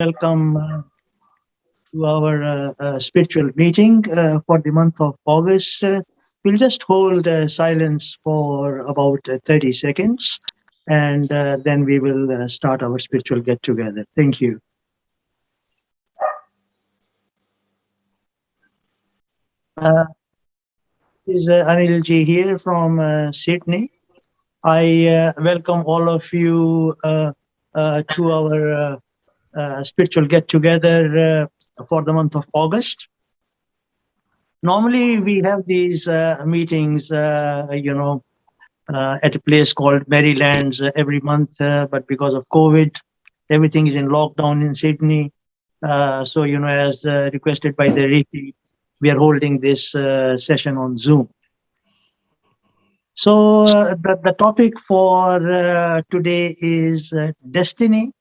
Welcome to our spiritual meeting for the month of August. We'll just hold silence for about 30 seconds and then we will start our spiritual get together. Thank you. This is Anil Ji here from Sydney. I welcome all of you to our spiritual get together for the month of August. Normally, we have these meetings, at a place called Marylands every month, but because of COVID, everything is in lockdown in Sydney. So, as requested by the Rishi, we are holding this session on Zoom. So, the topic for today is destiny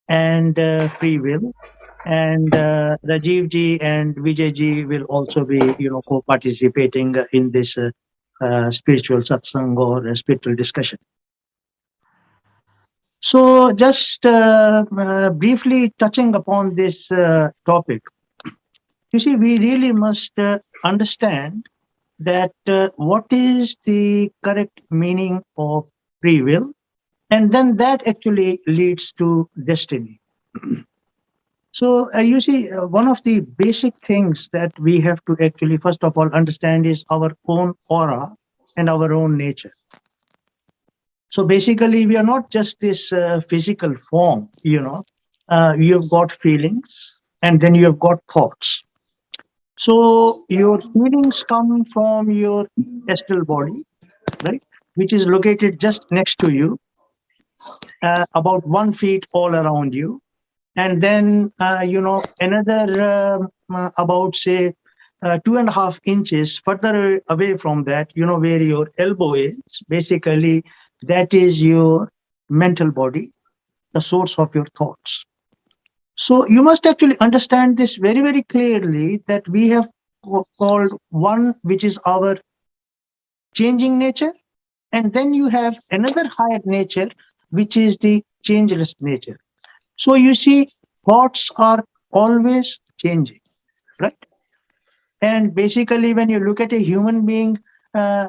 and free will. And Rajeev ji and Vijay ji will also be, co-participating in this spiritual satsang or spiritual discussion. So, just briefly touching upon this topic, you see, we really must understand that what is the correct meaning of free will, and then that actually leads to destiny. So you see, one of the basic things that we have to actually, first of all, understand is our own aura and our own nature. So basically, we are not just this physical form, you've got feelings and then you have got thoughts. So your feelings come from your astral body, right, which is located just next to you, about 1 feet all around you. And then, another about, say, 2.5 inches further away from that, where your elbow is, basically, that is your mental body, the source of your thoughts. So you must actually understand this very, very clearly that we have called one, which is our changing nature. And then you have another higher nature, which is the changeless nature. So you see, thoughts are always changing, right? And basically, when you look at a human being,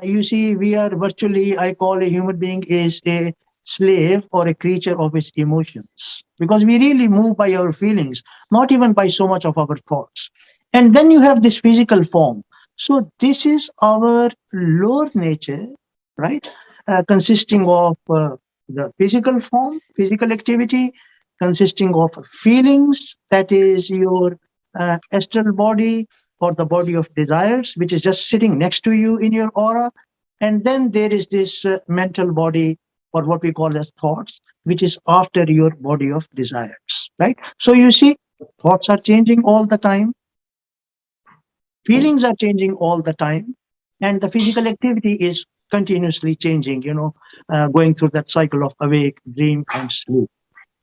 you see, we are virtually, I call a human being is a slave or a creature of his emotions, because we really move by our feelings, not even by so much of our thoughts. And then you have this physical form. So this is our lower nature, right? Consisting of the physical form, physical activity, consisting of feelings, that is your astral body or the body of desires, which is just sitting next to you in your aura. And then there is this mental body, or what we call as thoughts, which is after your body of desires, right? So you see, thoughts are changing all the time, feelings are changing all the time, and the physical activity is continuously changing, going through that cycle of awake, dream, and sleep.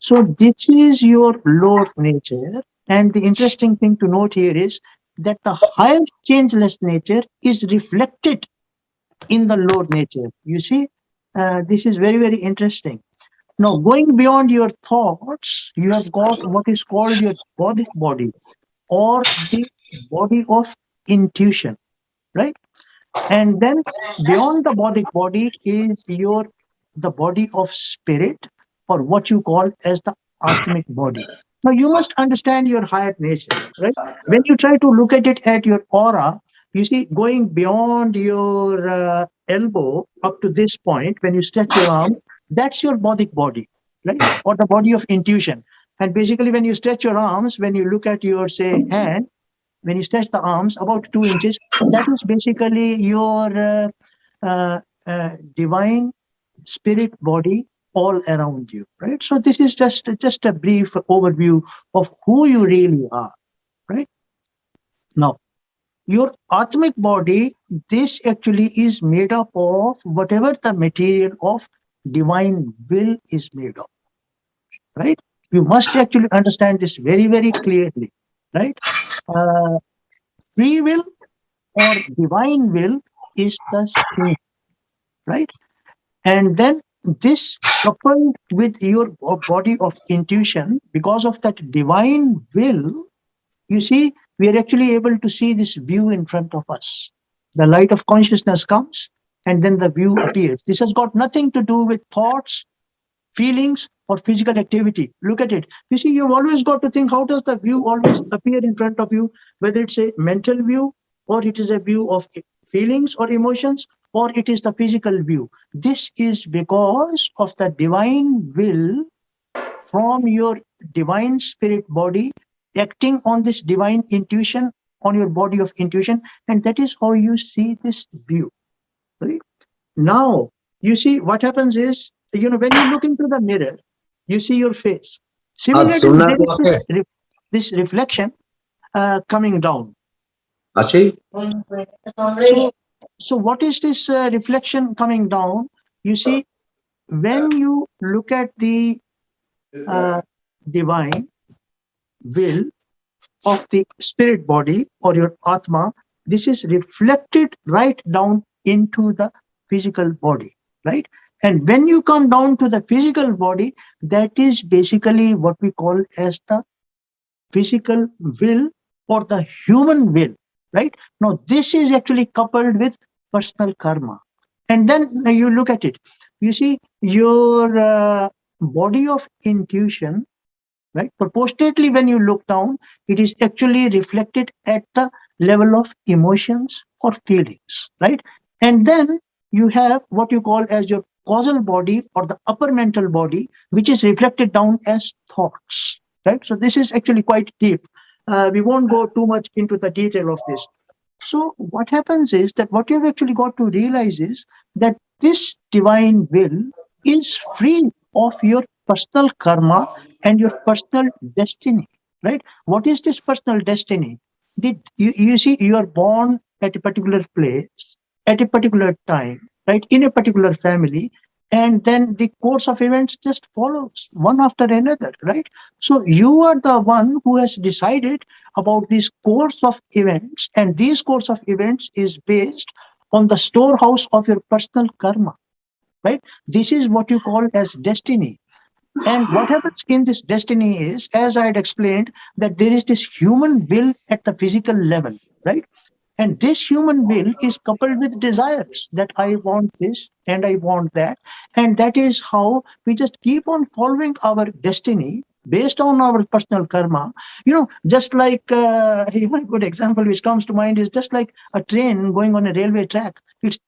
So this is your lower nature. And the interesting thing to note here is that the higher changeless nature is reflected in the lower nature. You see, this is very, very interesting. Now, going beyond your thoughts, you have got what is called your bodic body, or the body of intuition, right? And then beyond the bodic body is your the body of spirit, or what you call as the atmic body. Now you must understand your higher nature, right? When you try to look at it at your aura, you see, going beyond your elbow up to this point, when you stretch your arm, that's your bodic body, right? Or the body of intuition. And basically, when you stretch your arms, when you look at your, say, hand, when you stretch the arms about 2 inches, that is basically your divine spirit body all around you, right? So this is just a brief overview of who you really are, right? Now, your atmic body, this actually is made up of whatever the material of divine will is made of, right? You must actually understand this very, very clearly, right? Uh, Free will or divine will is the same, right? And then this coupled with your body of intuition, because of that divine will, you see, we are actually able to see this view in front of us. The light of consciousness comes and then the view appears. This has got nothing to do with thoughts, feelings, or physical activity. Look at it. You see, you've always got to think, how does the view always appear in front of you, whether it's a mental view or it is a view of feelings or emotions, or it is the physical view. This is because of the divine will from your divine spirit body acting on this divine intuition, on your body of intuition, and that is how you see this view. Right? Now, you see what happens is, when you look into the mirror, you see your face. आज Similarly, सुनना there तो is है this reflection coming down. अच्छी So what is this reflection coming down? You see, when you look at the divine will of the spirit body or your atma, this is reflected right down into the physical body, right? And when you come down to the physical body, that is basically what we call as the physical will or the human will, right? Now, this is actually coupled with personal karma. And then you look at it, you see your body of intuition, right? Proportionately, when you look down, it is actually reflected at the level of emotions or feelings, right? And then you have what you call as your causal body or the upper mental body, which is reflected down as thoughts, right? So this is actually quite deep. We won't go too much into the detail of this. So what happens is that what you've actually got to realize is that this divine will is free of your personal karma and your personal destiny, right? What is this personal destiny? You see, you are born at a particular place, at a particular time, right? In a particular family, and then the course of events just follows one after another, right? So you are the one who has decided about this course of events, and these course of events is based on the storehouse of your personal karma, right? This is what you call as destiny. And what happens in this destiny is, as I had explained, that there is this human will at the physical level, right? And this human will is coupled with desires that I want this and I want that. And that is how we just keep on following our destiny based on our personal karma. Just like a good example which comes to mind is just like a train going on a railway track. It's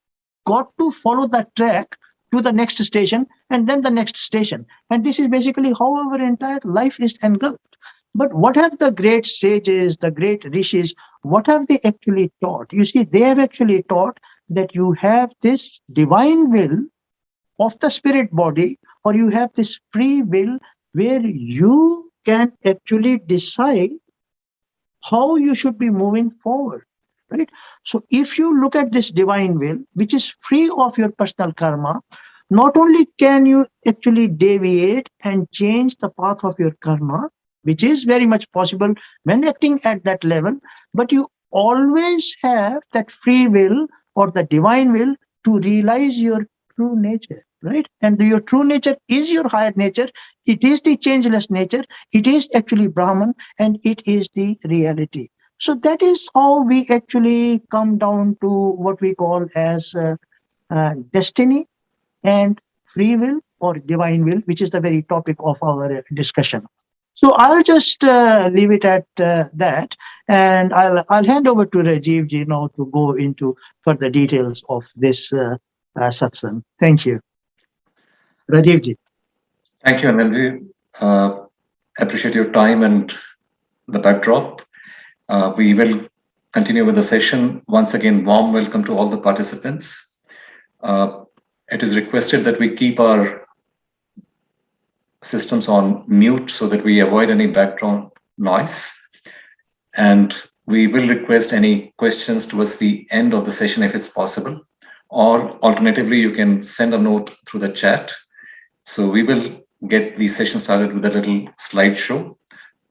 got to follow that track to the next station and then the next station. And this is basically how our entire life is engulfed. But what have the great sages, the great rishis, what have they actually taught? You see, they have actually taught that you have this divine will of the spirit body, or you have this free will where you can actually decide how you should be moving forward, right? So if you look at this divine will, which is free of your personal karma, not only can you actually deviate and change the path of your karma, which is very much possible when acting at that level, but you always have that free will or the divine will to realize your true nature, right? And your true nature is your higher nature. It is the changeless nature. It is actually Brahman, and it is the reality. So that is how we actually come down to what we call as destiny and free will or divine will, which is the very topic of our discussion. So I'll just leave it at that, and I'll hand over to Rajeev ji now to go into further details of this satsang. Thank you, Rajeev ji. Thank you, Anilji. Appreciate your time and the backdrop. We will continue with the session. Once again, warm welcome to all the participants. It is requested that we keep our systems on mute so that we avoid any background noise. And we will request any questions towards the end of the session if it's possible. Or alternatively, you can send a note through the chat. So we will get the session started with a little slideshow.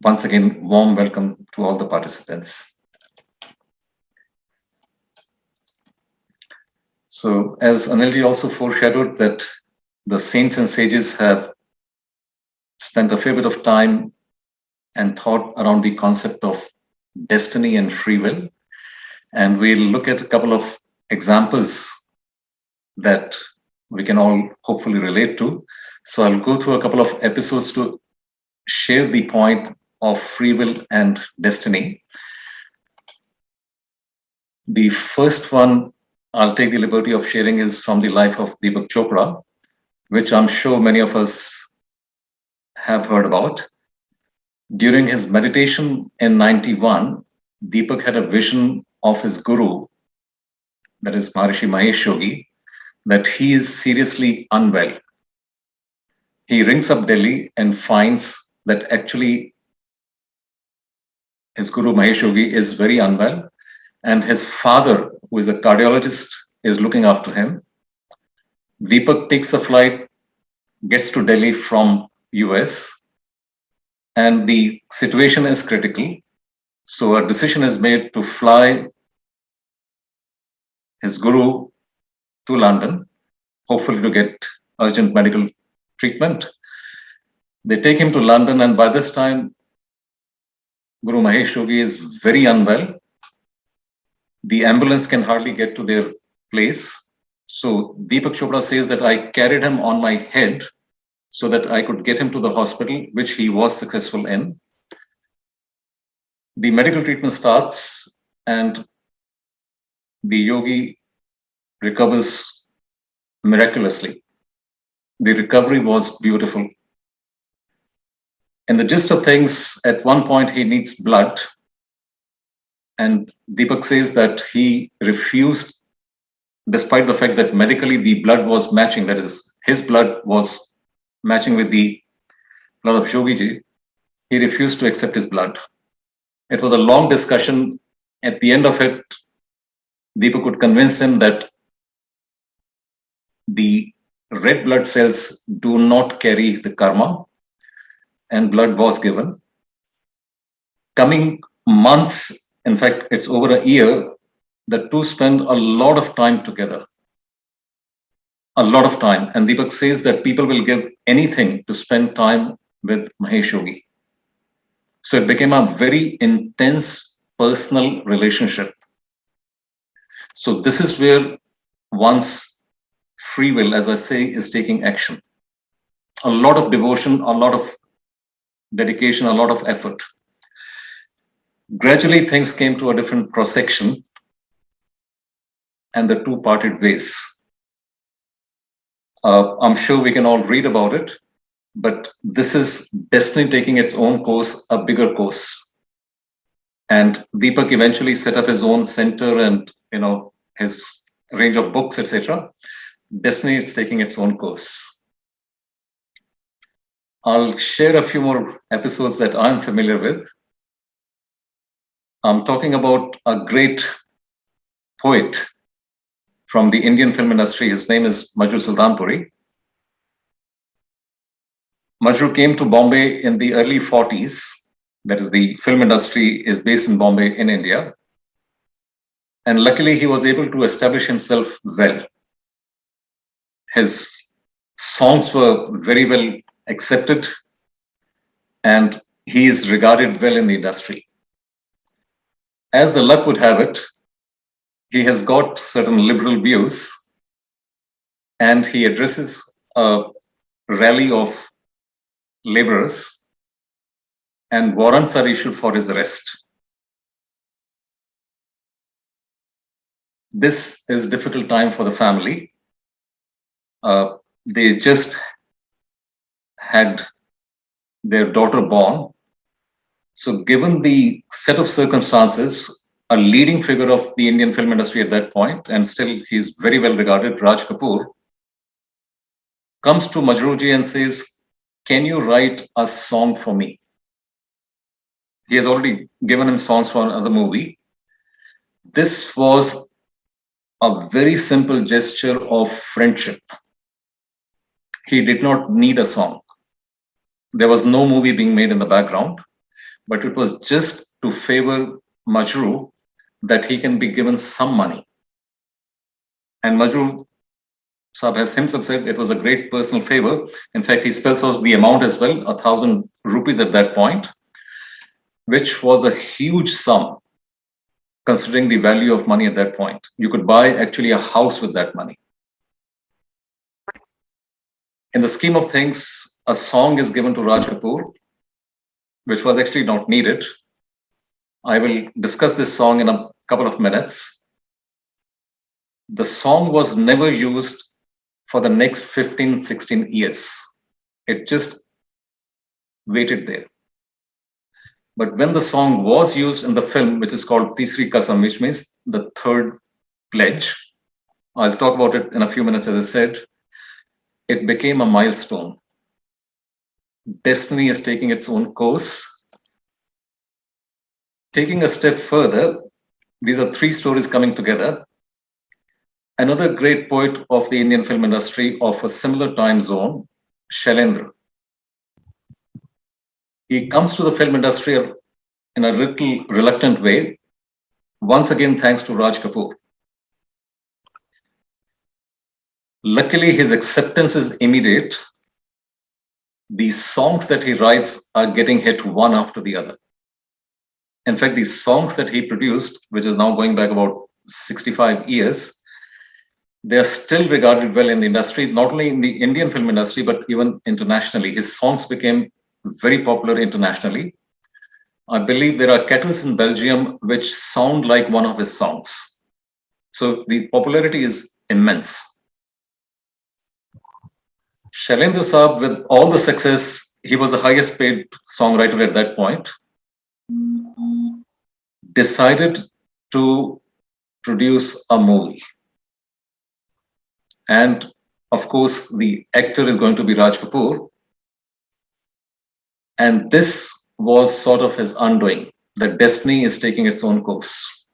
Once again, warm welcome to all the participants. So as Anilji also foreshadowed that The saints and sages have spent a fair bit of time and thought around the concept of destiny and free will. And we'll look at a couple of examples that we can all hopefully relate to. So I'll go through a couple of episodes to share the point of free will and destiny. The first one I'll take the liberty of sharing is from the life of Deepak Chopra, which I'm sure many of us have heard about. During his meditation in 91, Deepak had a vision of his guru, that is Maharishi Mahesh Yogi, that he is seriously unwell. He rings up Delhi and finds that actually his guru Mahesh Yogi is very unwell, and his father, who is a cardiologist, is looking after him. Deepak takes the flight, gets to Delhi from US, and the situation is critical. So a decision is made to fly his guru to London, hopefully to get urgent medical treatment. They take him to London, and by this time, Guru Mahesh Yogi is very unwell. The ambulance can hardly get to their place. So Deepak Chopra says that I carried him on my head so that I could get him to the hospital, which he was successful in. The medical treatment starts, and the yogi recovers miraculously. The recovery was beautiful. In the gist of things, at one point he needs blood, and Deepak says that he refused, despite the fact that medically the blood was matching, that is, his blood was matching with the blood of Yogiji, he refused to accept his blood. It was a long discussion. At the end of it, Deepak could convince him that the red blood cells do not carry the karma, and blood was given. Coming months, in fact, it's over a year, the two spend a lot of time together. A lot of time. And Deepak says that people will give anything to spend time with Mahesh Yogi. So it became a very intense personal relationship. So this is where one's free will, as I say, is taking action. A lot of devotion, a lot of dedication, a lot of effort. Gradually, things came to a different cross-section, and the two parted ways. I'm sure we can all read about it, but this is destiny taking its own course, a bigger course. And Deepak eventually set up his own center and his range of books, etc. Destiny is taking its own course. I'll share a few more episodes that I'm familiar with. I'm talking about a great poet from the Indian film industry. His name is Majru Sultanpuri. Majru came to Bombay in the early 40s. That is, the film industry is based in Bombay in India. And luckily, he was able to establish himself well. His songs were very well accepted, and he is regarded well in the industry. As the luck would have it, he has got certain liberal views, and he addresses a rally of laborers, and warrants are issued for his arrest. This is a difficult time for the family. They just had their daughter born. So given the set of circumstances, a leading figure of the Indian film industry at that point, and still he's very well regarded, Raj Kapoor, comes to Majruji and says, can you write a song for me? He has already given him songs for another movie. This was a very simple gesture of friendship. He did not need a song. There was no movie being made in the background, but it was just to favor Majru that he can be given some money. And Majru Saab has himself said it was a great personal favor. In fact, he spells out the amount as well, 1,000 rupees at that point, which was a huge sum considering the value of money at that point. You could buy actually a house with that money. In the scheme of things, a song is given to Raj Kapoor, which was actually not needed. I will discuss this song in a couple of minutes. The song was never used for the next 15, 16 years. It just waited there. But when the song was used in the film, which is called Tisri Kasam, which means the third pledge, I'll talk about it in a few minutes, as I said, it became a milestone. Destiny is taking its own course. Taking a step further, these are three stories coming together. Another great poet of the Indian film industry of a similar time zone, Shailendra. He comes to the film industry in a little reluctant way, once again thanks to Raj Kapoor. Luckily, his acceptance is immediate. The songs that he writes are getting hit one after the other. In fact, these songs that he produced, which is now going back about 65 years, they are still regarded well in the industry, not only in the Indian film industry, but even internationally. His songs became very popular internationally. I believe there are kettles in Belgium which sound like one of his songs. So the popularity is immense. Shailendra Saab, with all the success, he was the highest paid songwriter at that point, decided to produce a movie. And of course, the actor is going to be Raj Kapoor. And this was sort of his undoing. That destiny is taking its own course.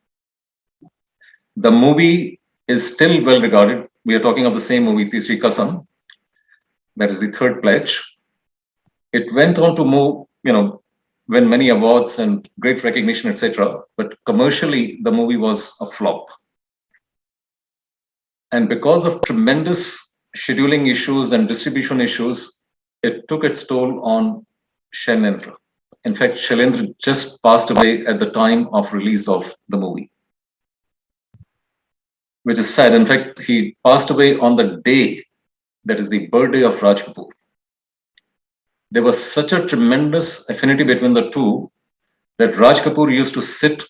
The movie is still well regarded. We are talking of the same movie, Tisri Kasam. That is the third pledge. It went on to move, win many awards and great recognition, etc. But commercially, the movie was a flop. And because of tremendous scheduling issues and distribution issues, it took its toll on Shailendra. In fact, Shailendra just passed away at the time of release of the movie, which is sad. In fact, he passed away on the day that is the birthday of Raj Kapoor. There was such a tremendous affinity between the two that Raj Kapoor used to sit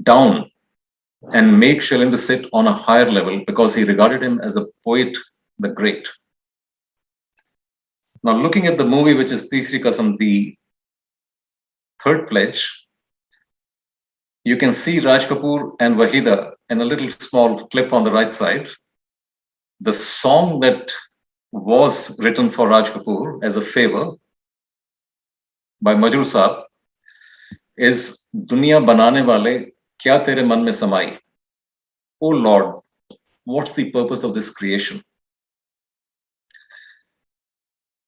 down and make Shailendra sit on a higher level because he regarded him as a poet, the great. Now, looking at the movie, which is Tisri Kasam, the third pledge, you can see Raj Kapoor and Wahida in a little small clip on the right side. The song that was written for Raj Kapoor as a favor by Majroor Saab is Duniya Banane Wale Kya Tere Man Mein Samai. Oh Lord, what's the purpose of this creation?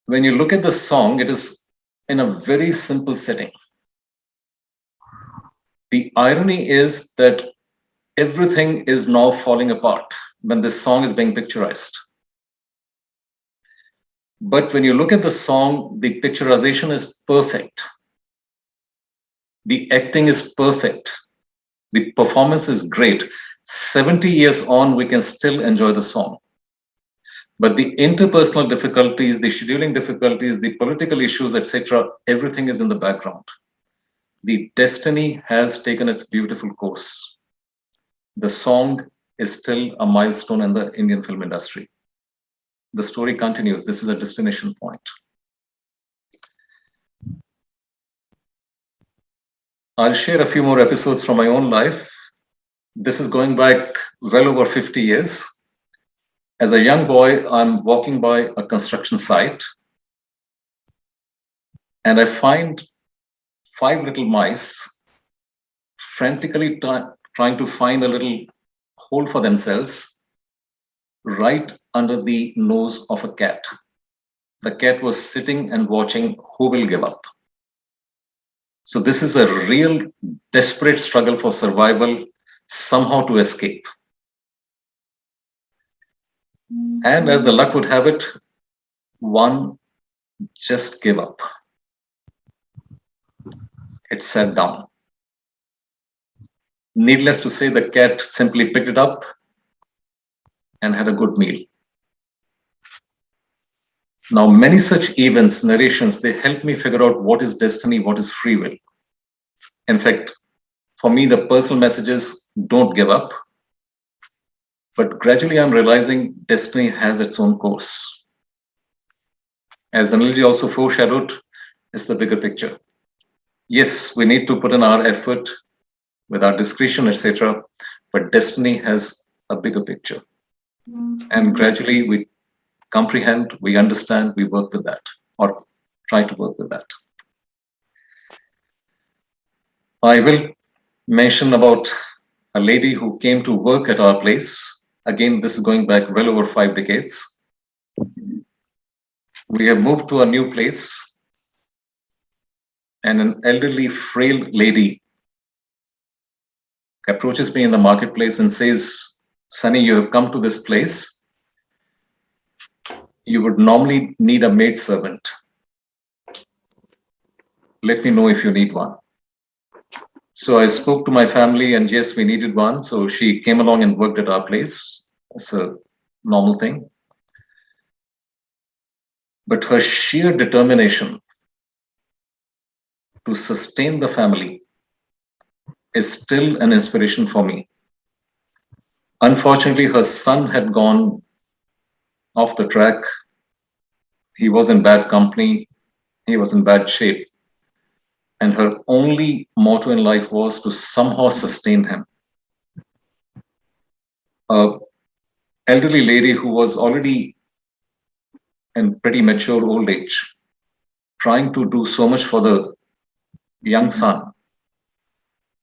When you look at the song, it is in a very simple setting. The irony is that everything is now falling apart when this song is being picturized. But when you look at the song, the picturization is perfect. The acting is perfect. The performance is great. 70 years on, we can still enjoy the song. But the interpersonal difficulties, the scheduling difficulties, the political issues, etc., everything is in the background. The destiny has taken its beautiful course. The song is still a milestone in the Indian film industry. The story continues. This is a destination point. I'll share a few more episodes from my own life. This is going back well over 50 years. As a young boy, I'm walking by a construction site and I find 5 little mice frantically trying to find a little hole for themselves right under the nose of a cat. The cat was sitting and watching who will give up. So this is a real desperate struggle for survival, somehow to escape. And as the luck would have it, one just gave up. It sat down. Needless to say, the cat simply picked it up and had a good meal. Now, many such events, narrations, they help me figure out what is destiny, what is free will. In fact, for me, the personal messages don't give up. But gradually, I'm realizing destiny has its own course. As Anilji also foreshadowed, it's the bigger picture. Yes, we need to put in our effort with our discretion, etc. But destiny has a bigger picture. And gradually, we comprehend, we understand, we work with that, or try to work with that. I will mention about a lady who came to work at our place. Again, this is going back well over 5 decades. We have moved to a new place, and an elderly, frail lady approaches me in the marketplace and says, "Sunny, you have come to this place. You would normally need a maid servant. Let me know if you need one." So I spoke to my family, and yes, we needed one. So she came along and worked at our place. It's a normal thing. But her sheer determination to sustain the family is still an inspiration for me. Unfortunately, her son had gone off the track. He was in bad company. He was in bad shape. And her only motto in life was to somehow sustain him. A elderly lady who was already in pretty mature old age, trying to do so much for the young son.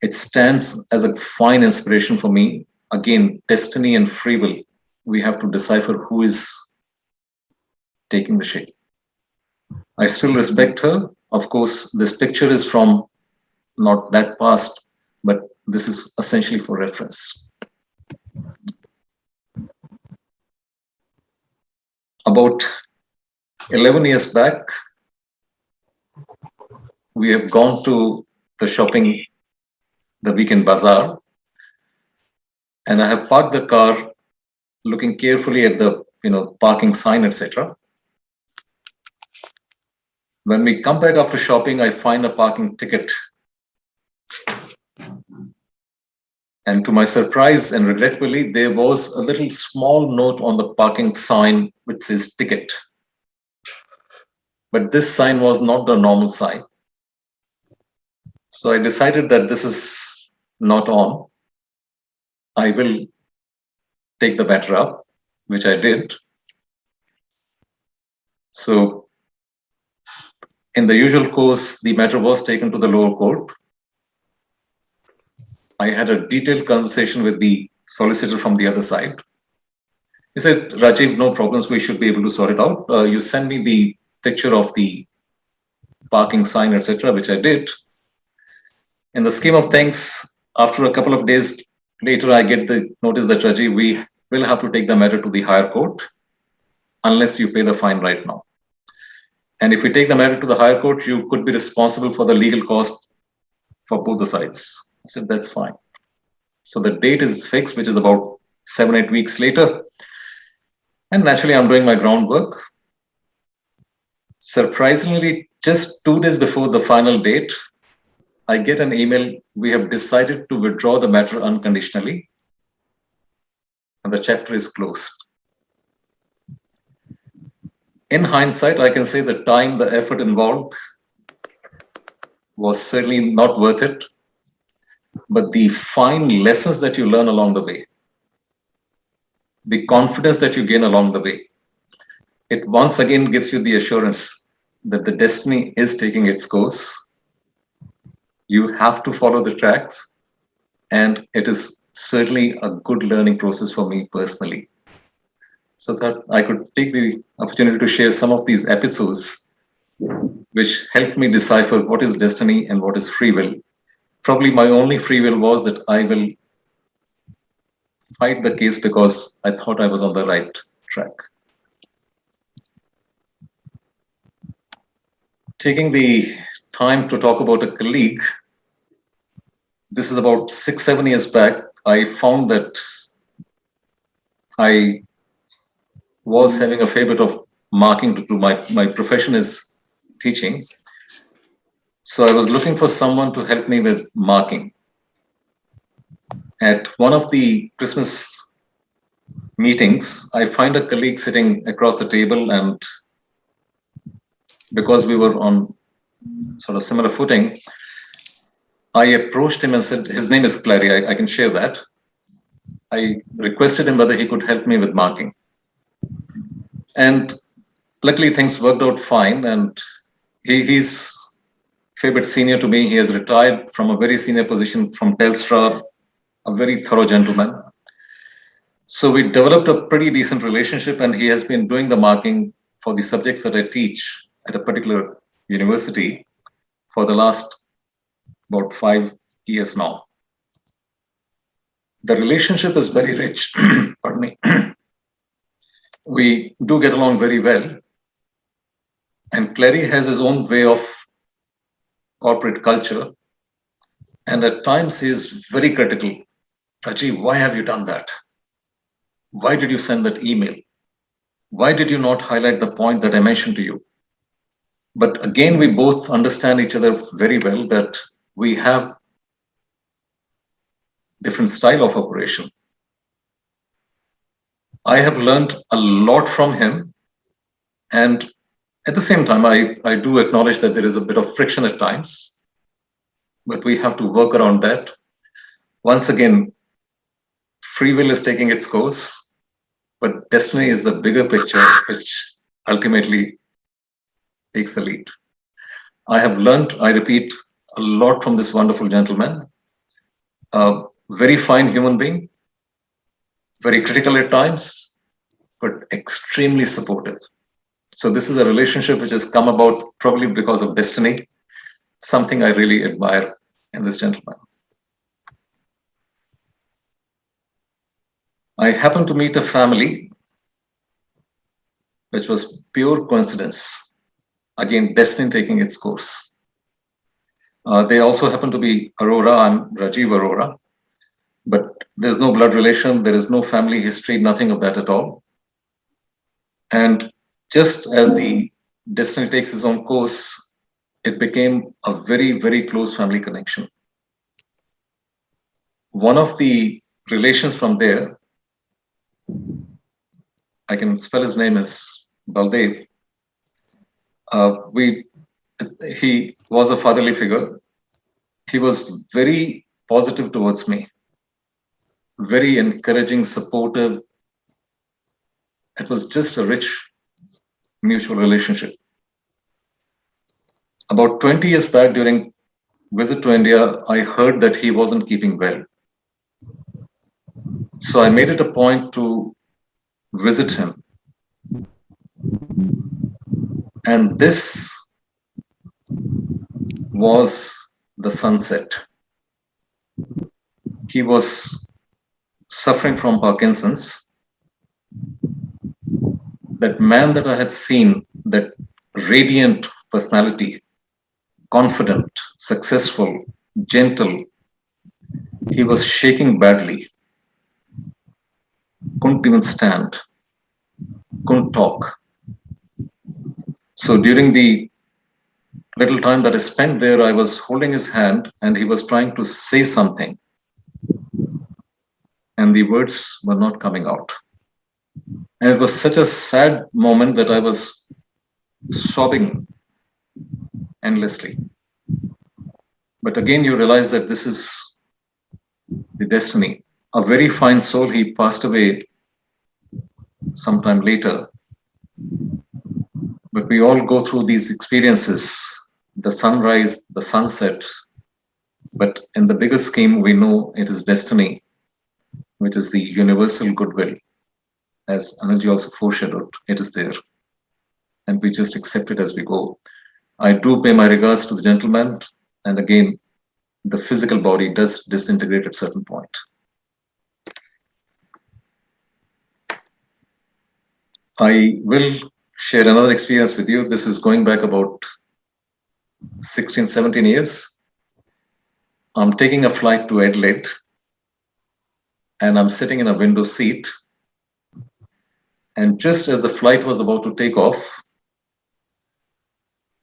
It stands as a fine inspiration for me. Again, destiny and free will. We have to decipher who is taking the shape. I still respect her. Of course, this picture is from not that past, but this is essentially for reference. About 11 years back, we have gone to the shopping, the weekend bazaar, and I have parked the car looking carefully at the parking sign, etc. When we come back after shopping, I find a parking ticket. And to my surprise and regretfully, there was a little small note on the parking sign which says ticket. But this sign was not the normal sign. So I decided that this is not on. I will take the matter up, which I did. So in the usual course, the matter was taken to the lower court. I had a detailed conversation with the solicitor from the other side. He said, "Rajeev, no problems. We should be able to sort it out. You send me the picture of the parking sign, etc., which I did. In the scheme of things, after a couple of days later, I get the notice that, Rajeev, we will have to take the matter to the higher court unless you pay the fine right now. And if we take the matter to the higher court, you could be responsible for the legal cost for both the sides." I said, "That's fine." So the date is fixed, which is about 7-8 weeks later. And naturally, I'm doing my groundwork. Surprisingly, just 2 days before the final date, I get an email. "We have decided to withdraw the matter unconditionally, and the chapter is closed." In hindsight, I can say the time, the effort involved was certainly not worth it. But the fine lessons that you learn along the way, the confidence that you gain along the way, it once again gives you the assurance that the destiny is taking its course. You have to follow the tracks, and it is certainly a good learning process for me personally. So that I could take the opportunity to share some of these episodes which helped me decipher what is destiny and what is free will. Probably my only free will was that I will fight the case because I thought I was on the right track. Taking the time to talk about a colleague, this is about 6-7 years back. I found that I was having a fair bit of marking to do. My profession is teaching. So I was looking for someone to help me with marking. At one of the Christmas meetings, I find a colleague sitting across the table, and because we were on sort of similar footing, I approached him and said, his name is Clary, I can share that. I requested him whether he could help me with marking. And luckily things worked out fine, and he's a fair bit senior to me. He has retired from a very senior position from Telstra, a very thorough gentleman. So we developed a pretty decent relationship, and he has been doing the marking for the subjects that I teach at a particular university for the last about 5 years now. The relationship is very rich. Pardon me. We do get along very well. And Clary has his own way of corporate culture. And at times he is very critical. Rajeev, why have you done that? Why did you send that email? Why did you not highlight the point that I mentioned to you? But again, we both understand each other very well, that we have different style of operation. I have learned a lot from him, and at the same time, I do acknowledge that there is a bit of friction at times, but we have to work around that. Once again, free will is taking its course, but destiny is the bigger picture, which ultimately takes the lead. I have learned, I repeat, a lot from this wonderful gentleman. A very fine human being, very critical at times, but extremely supportive. So this is a relationship which has come about probably because of destiny, something I really admire in this gentleman. I happened to meet a family which was pure coincidence. Again, destiny taking its course. They also happen to be Arora. I'm Rajeev Arora. But there's no blood relation, there is no family history, nothing of that at all. And just as the destiny takes its own course, it became a very, very close family connection. One of the relations from there, I can spell his name as Baldev. He was a fatherly figure. He was very positive towards me, very encouraging, supportive. It was just a rich mutual relationship. About 20 years back, during visit to India, I heard that he wasn't keeping well. So I made it a point to visit him. And this was the sunset. He was suffering from Parkinson's. That man that I had seen, that radiant personality, confident, successful, gentle, he was shaking badly. Couldn't even stand, couldn't talk. So during the little time that I spent there, I was holding his hand and he was trying to say something. And the words were not coming out. And it was such a sad moment that I was sobbing endlessly. But again, you realize that this is the destiny. A very fine soul, he passed away sometime later. But we all go through these experiences, the sunrise, the sunset. But in the bigger scheme, we know it is destiny, which is the universal goodwill. As Anilji also foreshadowed, it is there. And we just accept it as we go. I do pay my regards to the gentleman. And again, the physical body does disintegrate at a certain point. I will share another experience with you. This is going back about 16, 17 years. I'm taking a flight to Adelaide and I'm sitting in a window seat. And just as the flight was about to take off,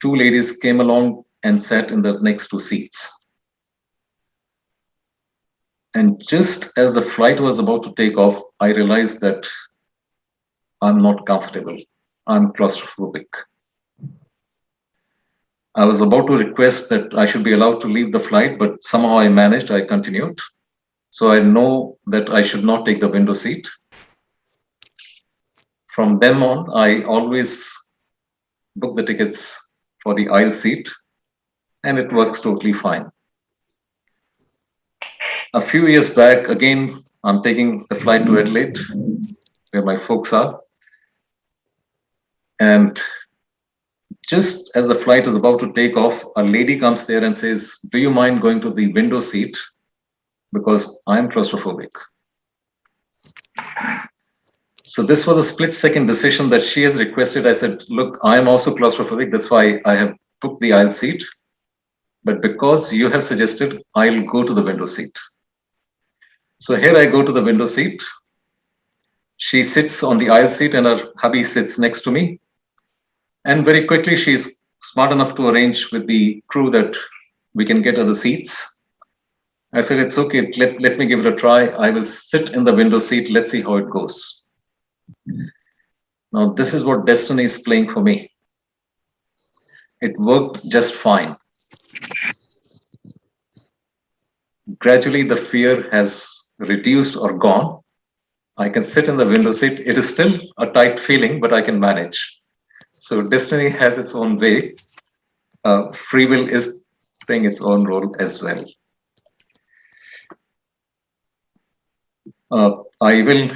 two ladies came along and sat in the next two seats. And just as the flight was about to take off, I realized that I'm not comfortable. I'm claustrophobic. I was about to request that I should be allowed to leave the flight, but somehow I managed, I continued. So I know that I should not take the window seat. From then on, I always book the tickets for the aisle seat, and it works totally fine. A few years back, again, I'm taking the flight to Adelaide, where my folks are. And just as the flight is about to take off, a lady comes there and says, "Do you mind going to the window seat? Because I'm claustrophobic." So this was a split-second decision that she has requested. I said, "Look, I am also claustrophobic. That's why I have booked the aisle seat. But because you have suggested, I'll go to the window seat." So here I go to the window seat. She sits on the aisle seat and her hubby sits next to me. And very quickly, she's smart enough to arrange with the crew that we can get other seats. I said, "It's okay. Let me give it a try. I will sit in the window seat. Let's see how it goes." Now, this is what destiny is playing for me. It worked just fine. Gradually, the fear has reduced or gone. I can sit in the window seat. It is still a tight feeling, but I can manage. So destiny has its own way. Free will is playing its own role as well. I will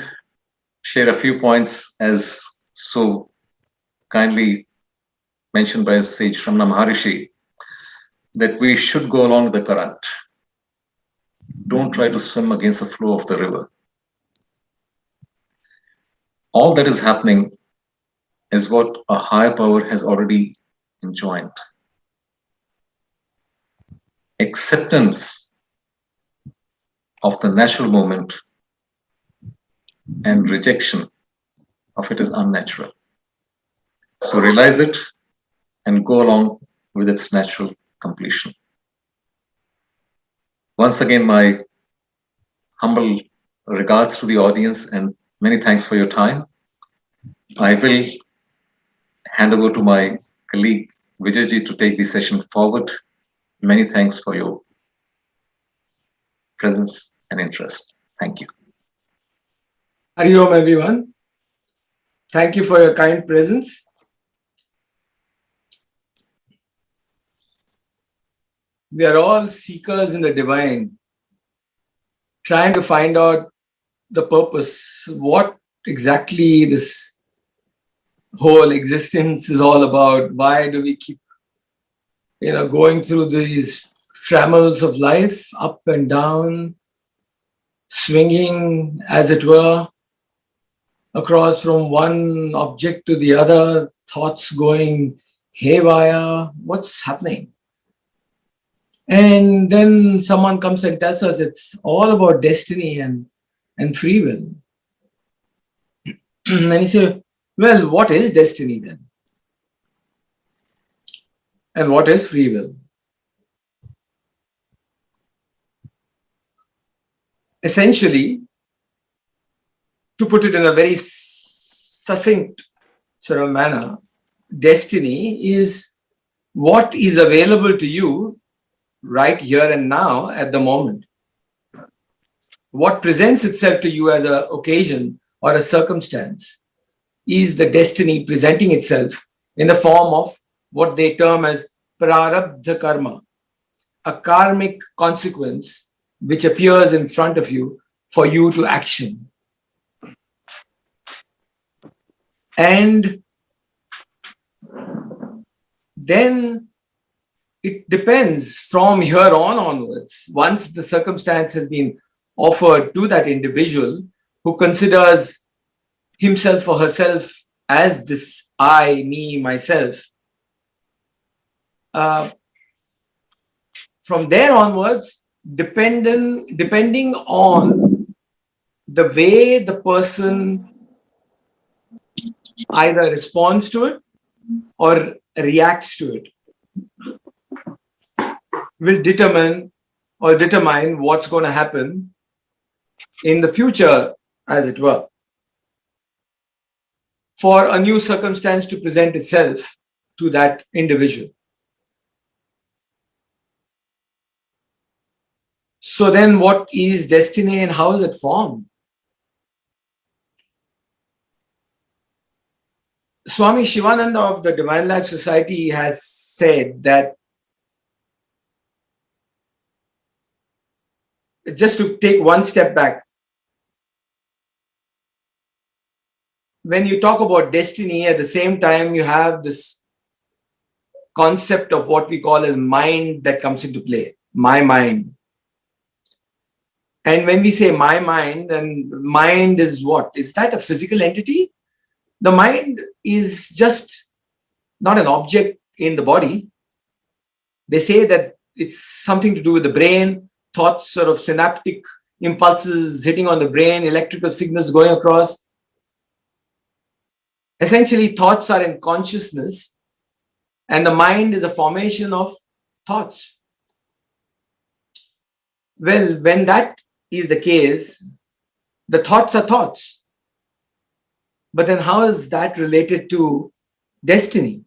share a few points as so kindly mentioned by Sage Ramana Maharishi, that we should go along the current. Don't try to swim against the flow of the river. All that is happening is what a higher power has already enjoined. Acceptance of the natural movement and rejection of it is unnatural. So realize it and go along with its natural completion. Once again, my humble regards to the audience and many thanks for your time. I will hand over to my colleague Vijay to take the session forward. Many thanks for your presence and interest. Thank you. Hari Om, everyone. Thank you for your kind presence. We are all seekers in the divine, trying to find out the purpose, what exactly this whole existence is all about. Why do we keep, going through these trammels of life, up and down, swinging, as it were, across from one object to the other, thoughts going haywire. What's happening? And then someone comes and tells us it's all about destiny and free will. And you say, well, what is destiny then? And what is free will? Essentially, to put it in a very succinct sort of manner, destiny is what is available to you right here and now at the moment. What presents itself to you as an occasion or a circumstance is the destiny presenting itself in the form of what they term as prarabdha karma, a karmic consequence which appears in front of you for you to action. And then it depends from here on onwards. Once the circumstance has been offered to that individual who considers himself or herself as this I, me, myself, from there onwards, depending on the way the person either responds to it or reacts to it, will determine what's going to happen in the future, as it were, for a new circumstance to present itself to that individual. So then what is destiny and how is it formed? Swami Shivananda of the Divine Life Society has said that, just to take one step back, when you talk about destiny, at the same time you have this concept of what we call as mind that comes into play, my mind. And when we say my mind, and mind is what? Is that a physical entity? The mind is just not an object in the body. They say that it's something to do with the brain, thoughts, sort of synaptic impulses hitting on the brain, electrical signals going across. Essentially, thoughts are in consciousness, and the mind is a formation of thoughts. Well, when that is the case, the thoughts are thoughts. But then how is that related to destiny?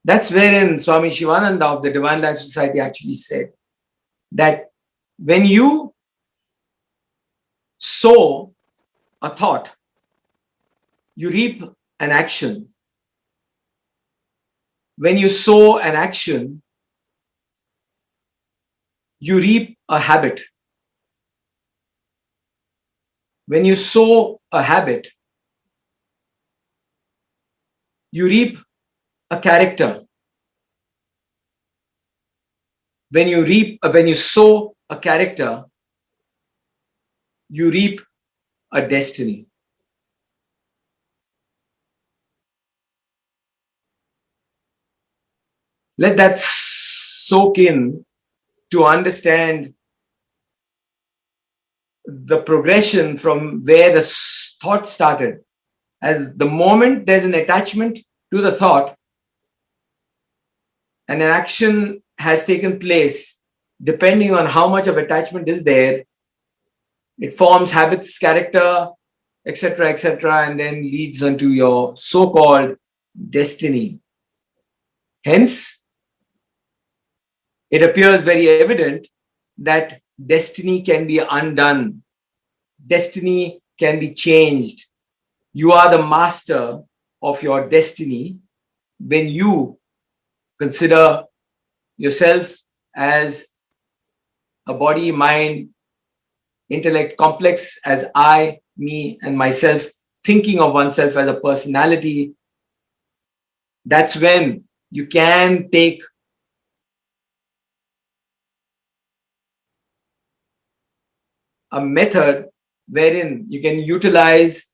That's wherein Swami Shivananda of the Divine Life Society actually said that when you sow a thought, you reap an action. When you sow an action, you reap a habit. When you sow a habit, you reap a character. When you sow a character, you reap a destiny. Let that soak in to understand the progression from where the thought started. As the moment there's an attachment to the thought and an action has taken place, depending on how much of attachment is there, it forms habits, character, etc., and then leads onto your so-called destiny. Hence, it appears very evident that destiny can be undone. Destiny can be changed. You are the master of your destiny when you consider yourself as a body, mind, intellect complex, as I, me, and myself, thinking of oneself as a personality. That's when you can take a method wherein you can utilize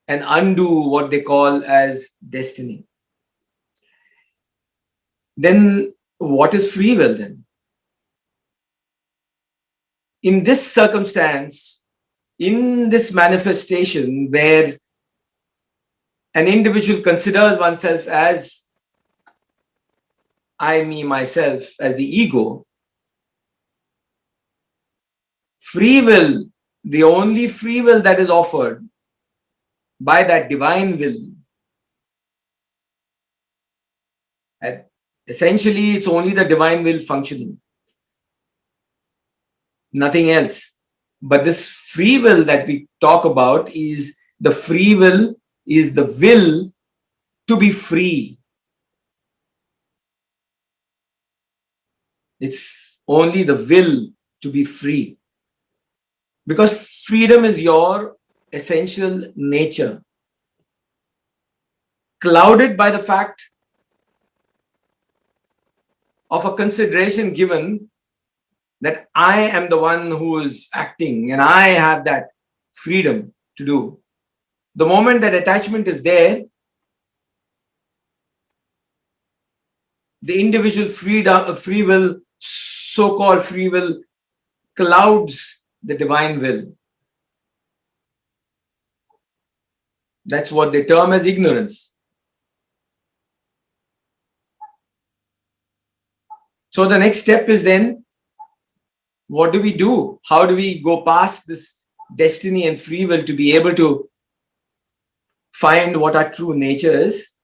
and undo what they call as destiny. Then what is free will then? In this circumstance, in this manifestation where an individual considers oneself as I, me, myself, as the ego, free will, the only free will that is offered by that divine will, and essentially it's only the divine will functioning, nothing else. But this free will that we talk about is the free will, is the will to be free. It's only the will to be free. Because freedom is your essential nature, clouded by the fact of a consideration given that I am the one who is acting and I have that freedom to do. The moment that attachment is there, the individual free will, so-called free will, clouds the divine will. That's what they term as ignorance. So the next step is then, what do we do? How do we go past this destiny and free will to be able to find what our true nature is?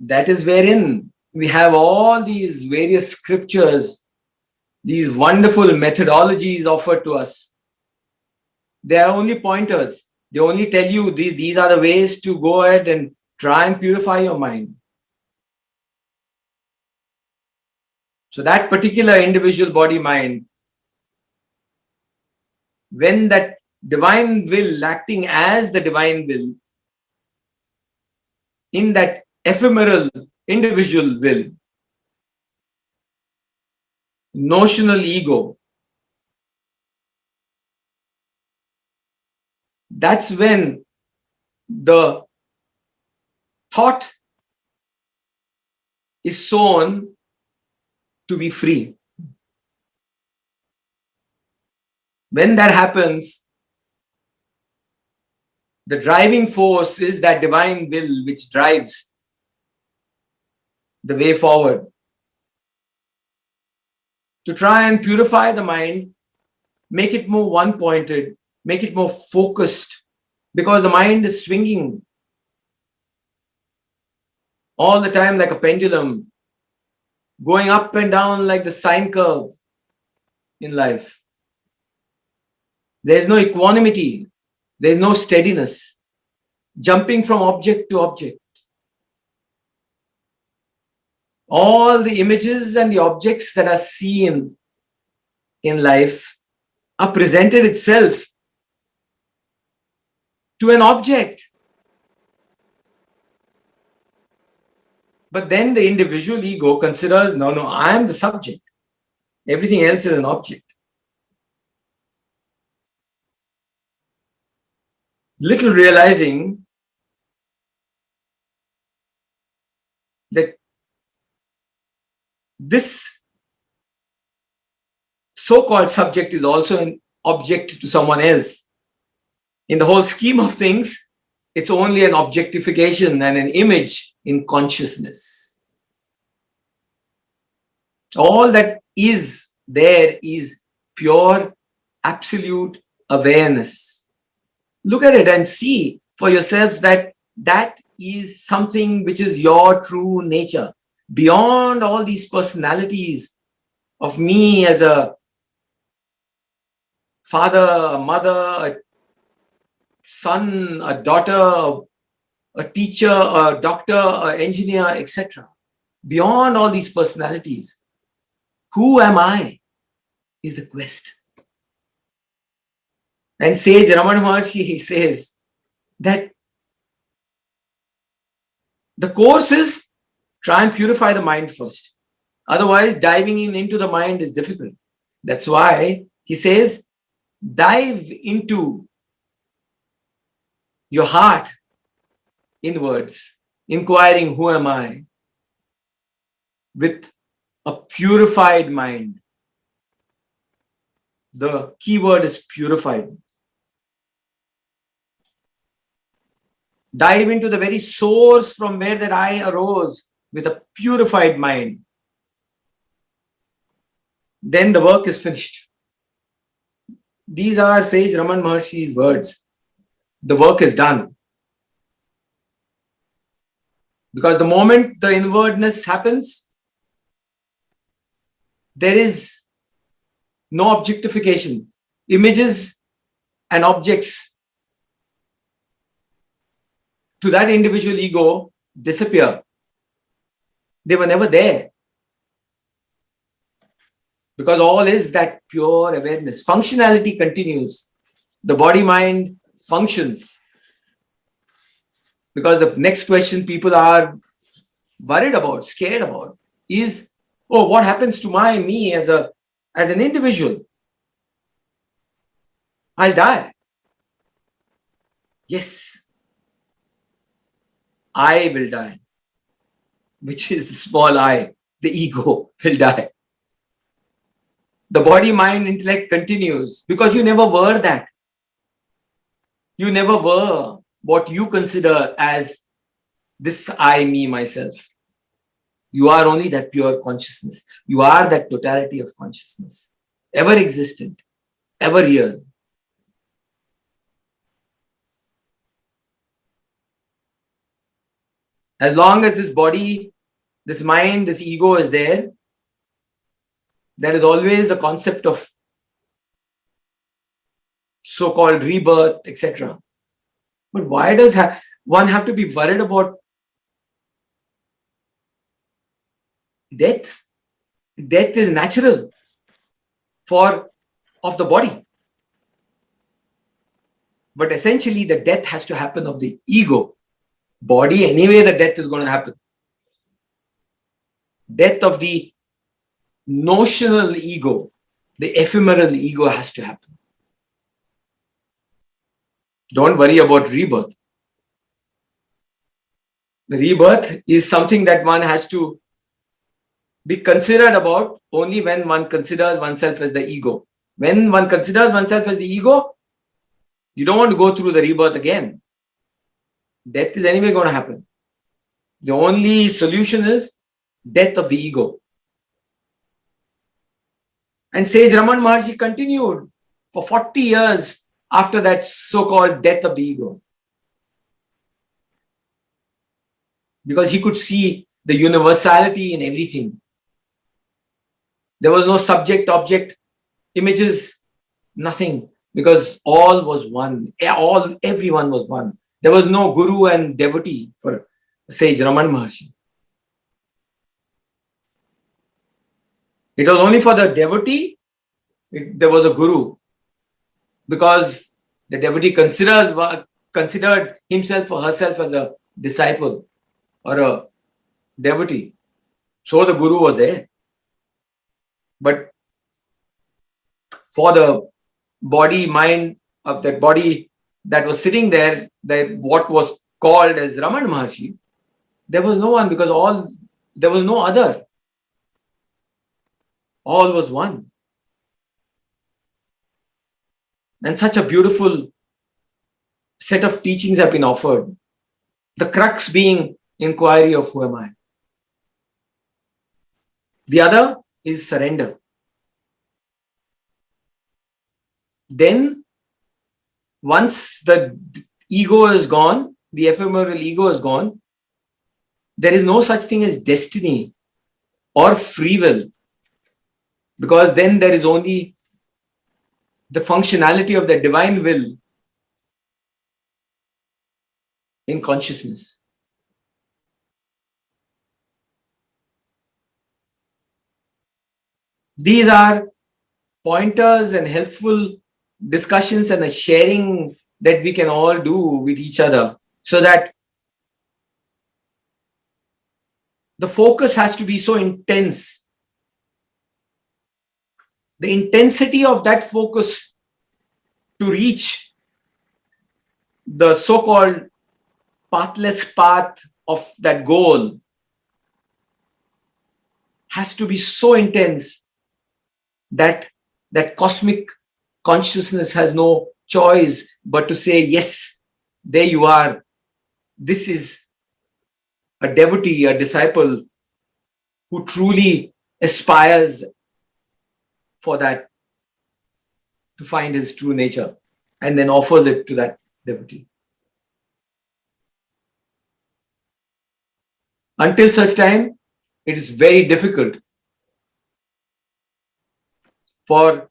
That is wherein we have all these various scriptures, these wonderful methodologies offered to us. They are only pointers. They only tell you these are the ways to go ahead and try and purify your mind. So that particular individual body mind, when that divine will acting as the divine will, in that ephemeral individual will, notional ego, that's when the thought is sown to be free. When that happens, the driving force is that divine will which drives the way forward. To try and purify the mind, make it more one-pointed, make it more focused, because the mind is swinging all the time like a pendulum, going up and down like the sine curve in life. There is no equanimity, there is no steadiness, jumping from object to object. All the images and the objects that are seen in life are presented itself to an object. But then the individual ego considers, no, I am the subject. Everything else is an object. Little realizing that this so-called subject is also an object to someone else. In the whole scheme of things, it's only an objectification and an image in consciousness. All that is there is pure, absolute awareness. Look at it and see for yourself that that is something which is your true nature. Beyond all these personalities of me as a father, a mother, a son, a daughter, a teacher, a doctor, an engineer, etc. Beyond all these personalities, who am I is the quest. And sage Ramana Maharshi, he says that the course is try and purify the mind first. Otherwise, diving into the mind is difficult. That's why he says, dive into your heart inwards, inquiring, who am I? With a purified mind. The key word is purified. Dive into the very source from where that I arose with a purified mind. Then the work is finished. These are Sage Raman Maharshi's words. The work is done. Because the moment the inwardness happens, there is no objectification. Images and objects to that individual ego disappear. They were never there. Because all is that pure awareness. Functionality continues. The body-mind functions. Because the next question people are worried about, scared about, is, oh, what happens to me as an individual? I'll die. yes, I will die, which is the small I, the ego will die. The body, mind, intellect continues because you never were that. You never were what you consider as this I, me, myself. You are only that pure consciousness. You are that totality of consciousness, ever existent, ever real. As long as this body, this mind, this ego is there, there is always a concept of so-called rebirth, etc. But why does one have to be worried about death? Death is natural of the body. But essentially, the death has to happen of the ego. Body, anyway, the death is going to happen. Death of the notional ego, the ephemeral ego has to happen. Don't worry about rebirth. The rebirth is something that one has to be considered about only when one considers oneself as the ego. When one considers oneself as the ego, you don't want to go through the rebirth again. Death is anyway going to happen. The only solution is death of the ego. And Sage Raman Maharshi continued for 40 years after that so-called death of the ego. Because he could see the universality in everything. There was no subject, object, images, nothing. Because all was one. Everyone was one. There was no guru and devotee for Sage Raman Maharshi. It was only for the devotee, there was a guru. Because the devotee considered himself or herself as a disciple or a devotee. So the guru was there. But for the body, mind of that body that was sitting there, that what was called as Raman Maharshi, there was no one because there was no other. All was one. And such a beautiful set of teachings have been offered. The crux being inquiry of who am I. The other is surrender. Then, once the ego is gone, the ephemeral ego is gone, there is no such thing as destiny or free will. Because then there is only the functionality of the divine will in consciousness. These are pointers and helpful discussions and a sharing that we can all do with each other so that the focus has to be so intense. The intensity of that focus to reach the so-called pathless path of that goal has to be so intense that that cosmic consciousness has no choice but to say, yes, there you are. This is a devotee, a disciple who truly aspires for that, to find his true nature, and then offers it to that devotee. Until such time, it is very difficult for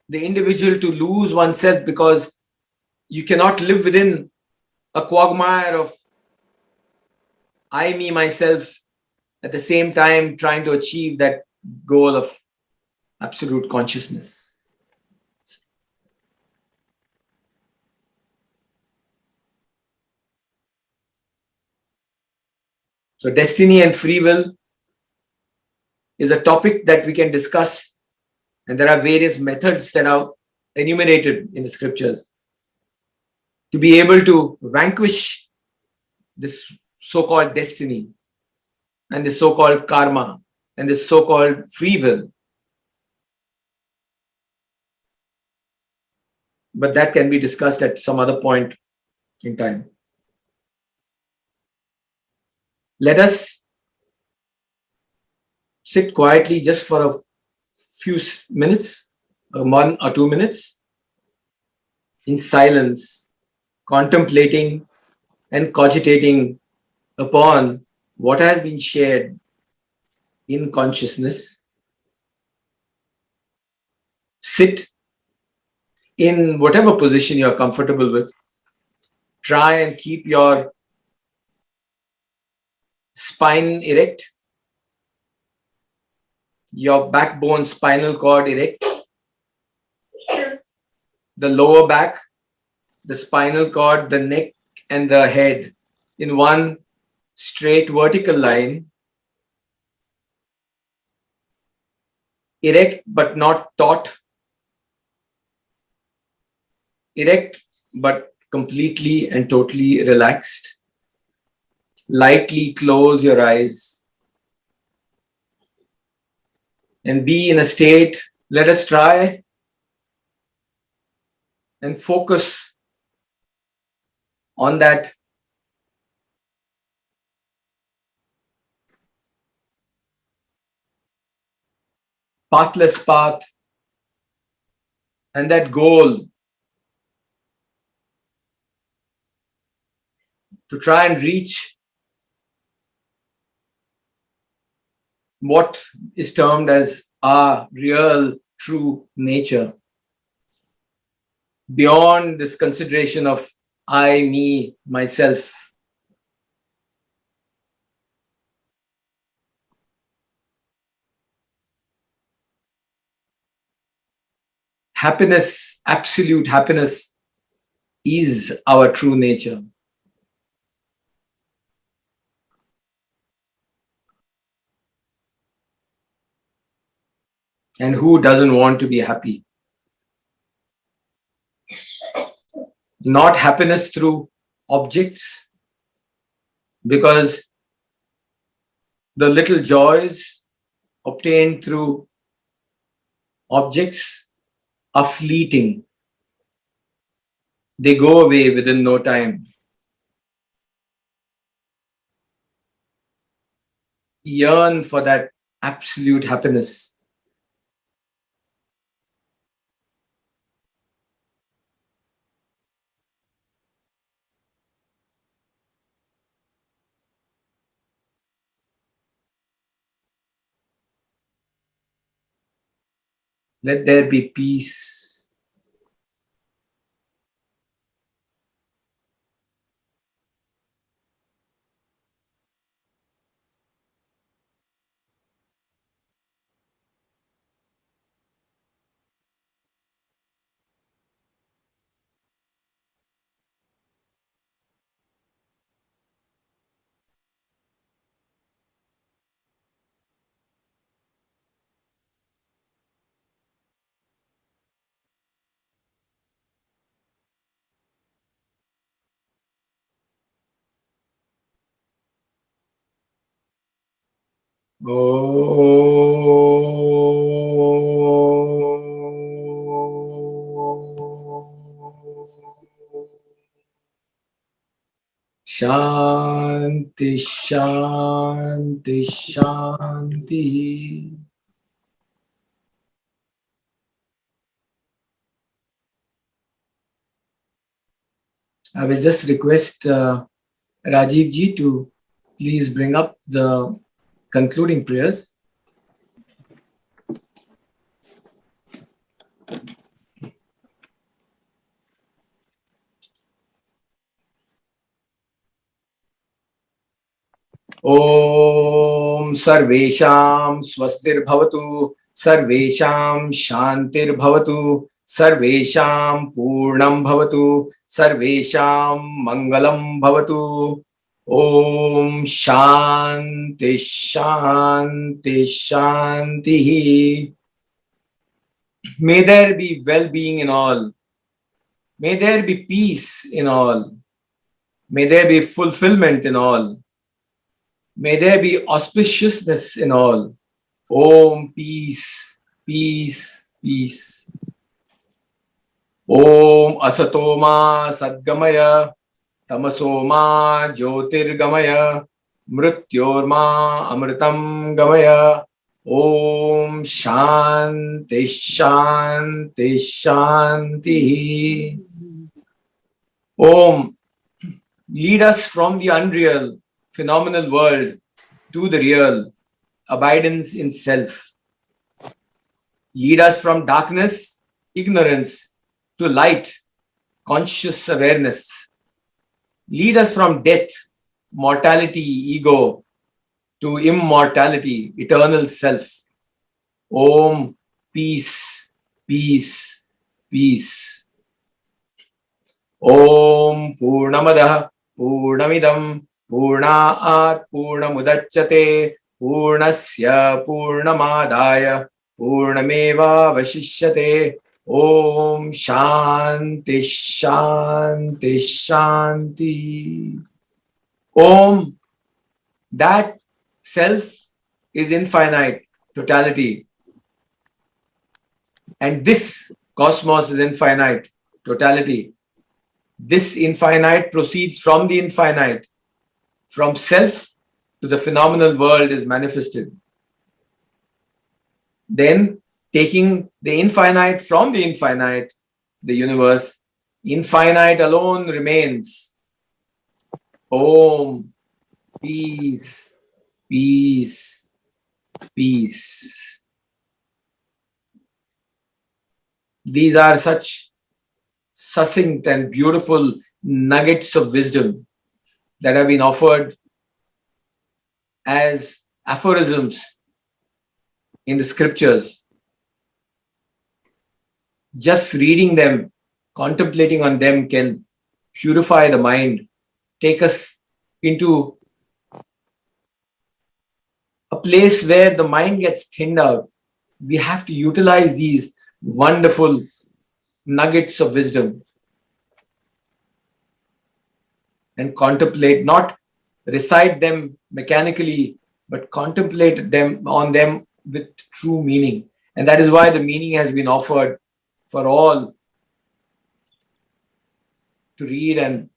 the individual to lose oneself, because you cannot live within a quagmire of I, me, myself, at the same time trying to achieve that goal of absolute consciousness. So destiny and free will is a topic that we can discuss, and there are various methods that are enumerated in the scriptures. to be able to vanquish this so-called destiny and this so-called karma and this so-called free will. But that can be discussed at some other point in time. Let us sit quietly just for a few minutes, 1 or 2 minutes, in silence, contemplating and cogitating upon what has been shared in consciousness. Sit in whatever position you are comfortable with. Try and keep your spine erect, your backbone, spinal cord erect, the lower back, the spinal cord, the neck, and the head in one straight vertical line, erect but not taut, erect but completely and totally relaxed. Lightly close your eyes and be in a state. Let us try and focus on that pathless path and that goal to try and reach what is termed as our real true nature, beyond this consideration of I, me, myself. Happiness, absolute happiness, is our true nature. And who doesn't want to be happy? Not happiness through objects, because the little joys obtained through objects are fleeting. They go away within no time. Yearn for that absolute happiness. Let there be peace. Shanti, Shanti, Shanti. I will just request Rajeev ji to please bring up the concluding prayers. Om Sarvesham Swastir Bhavatu, Sarvesham Shantir Bhavatu, Sarvesham Purnam Bhavatu, Sarvesham Mangalam Bhavatu. Om Shanti Shanti Shanti. May there be well-being in all. May there be peace in all. May there be fulfillment in all. May there be auspiciousness in all. Om peace, peace, peace. Om asatoma sadgamaya, tamasoma jyotirgamaya, mrityorma amritam gamaya. Om shanti shanti shanti. Om, lead us from the unreal, phenomenal world to the real, abidance in self. Lead us from darkness, ignorance, to light, conscious awareness. Lead us from death, mortality, ego, to immortality, eternal self. Om, peace, peace, peace. Om Purnamadaha Purnamidam Purnaat Purnamudachyate Purnasya Purnamadaya Purnameva Vashishyate. Om Shanti Shanti Shanti. Om, that self is infinite, totality. And this cosmos is infinite, totality. This infinite proceeds from the infinite. From self to the phenomenal world is manifested. Then, taking the infinite from the infinite, the universe, infinite alone remains. Om, peace, peace, peace. These are such succinct and beautiful nuggets of wisdom that have been offered as aphorisms in the scriptures. Just reading them, contemplating on them can purify the mind, take us into a place where the mind gets thinned out. We have to utilize these wonderful nuggets of wisdom and contemplate, not recite them mechanically, but contemplate them on them with true meaning. And that is why the meaning has been offered for all to read and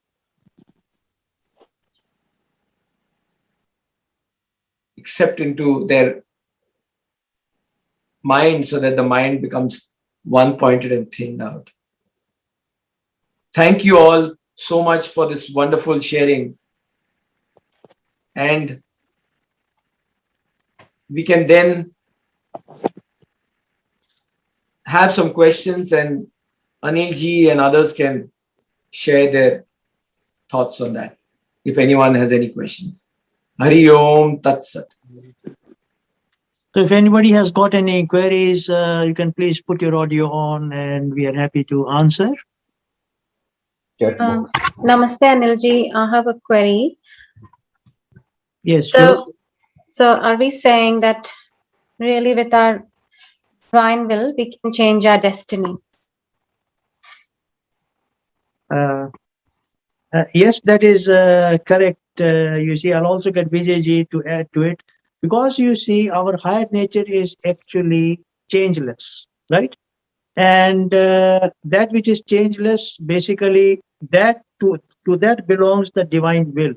accept into their mind, so that the mind becomes one-pointed and thinned out. Thank you all so much for this wonderful sharing. And we can then have some questions, and Anil ji and others can share their thoughts on that, if anyone has any questions. Hari Om Tat Sat. So if anybody has got any queries, you can please put your audio on and we are happy to answer. Namaste, Anilji. I have a query. Yes. sure. So are we saying that really with our divine will, we can change our destiny? Yes, that is correct. You see, I'll also get Vijay ji to add to it, because you see, our higher nature is actually changeless, right? And that which is changeless, basically, that to that belongs the divine will.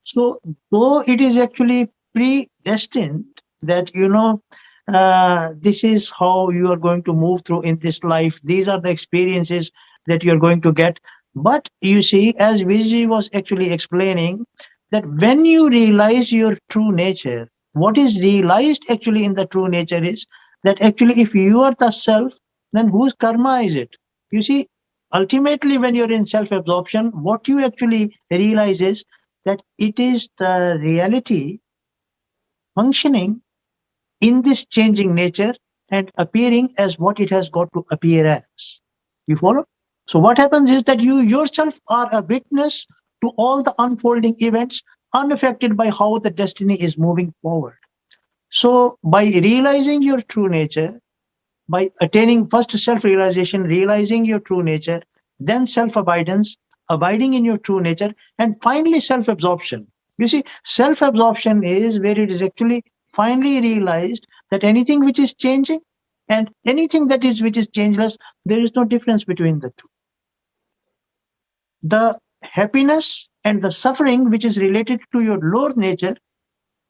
So, though it is actually predestined that this is how you are going to move through in this life. These are the experiences that you're going to get. But you see, as Vijay was actually explaining, that when you realize your true nature, what is realized actually in the true nature is that actually if you are the self, then whose karma is it? You see, ultimately when you're in self-absorption, what you actually realize is that it is the reality functioning in this changing nature and appearing as what it has got to appear as. You follow? So what happens is that you yourself are a witness to all the unfolding events, unaffected by how the destiny is moving forward. So by realizing your true nature, by attaining first self-realization, realizing your true nature, then self-abidance, abiding in your true nature, and finally self-absorption. You see, self-absorption is where it is actually finally realized that anything which is changing and anything that is which is changeless, there is no difference between the two. The happiness and the suffering which is related to your lower nature,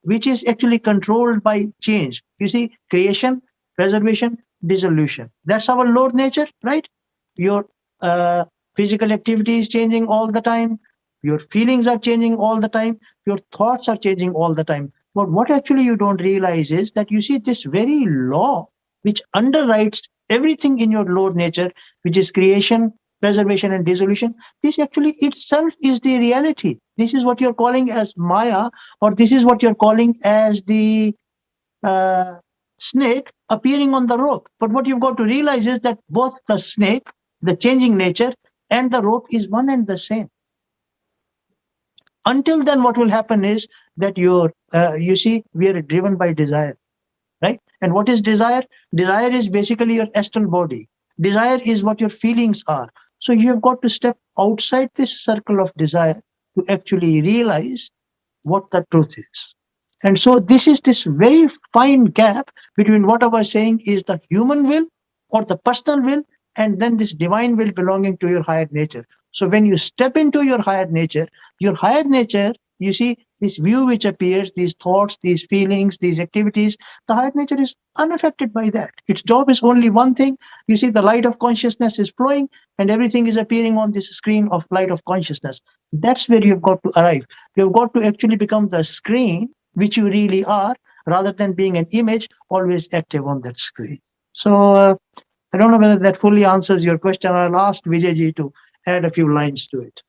which is actually controlled by change. You see, creation, preservation, dissolution. That's our lower nature, right? Your physical activity is changing all the time. Your feelings are changing all the time. Your thoughts are changing all the time. But what actually you don't realize is that you see this very law which underwrites everything in your lower nature, which is creation, preservation, and dissolution. This actually itself is the reality. This is what you're calling as Maya, or this is what you're calling as the snake appearing on the rope. But what you've got to realize is that both the snake, the changing nature, and the rope is one and the same. Until then, what will happen is that you see, we are driven by desire, right? And what is desire? Desire is basically your astral body. Desire is what your feelings are. So you have got to step outside this circle of desire to actually realize what the truth is. And so this is this very fine gap between what I was saying is the human will or the personal will, and then this divine will belonging to your higher nature. So when you step into your higher nature, you see this view which appears, these thoughts, these feelings, these activities, the higher nature is unaffected by that. Its job is only one thing. You see, the light of consciousness is flowing and everything is appearing on this screen of light of consciousness. That's where you've got to arrive. You've got to actually become the screen which you really are, rather than being an image always active on that screen. So I don't know whether that fully answers your question. I'll ask Vijay to add a few lines to it.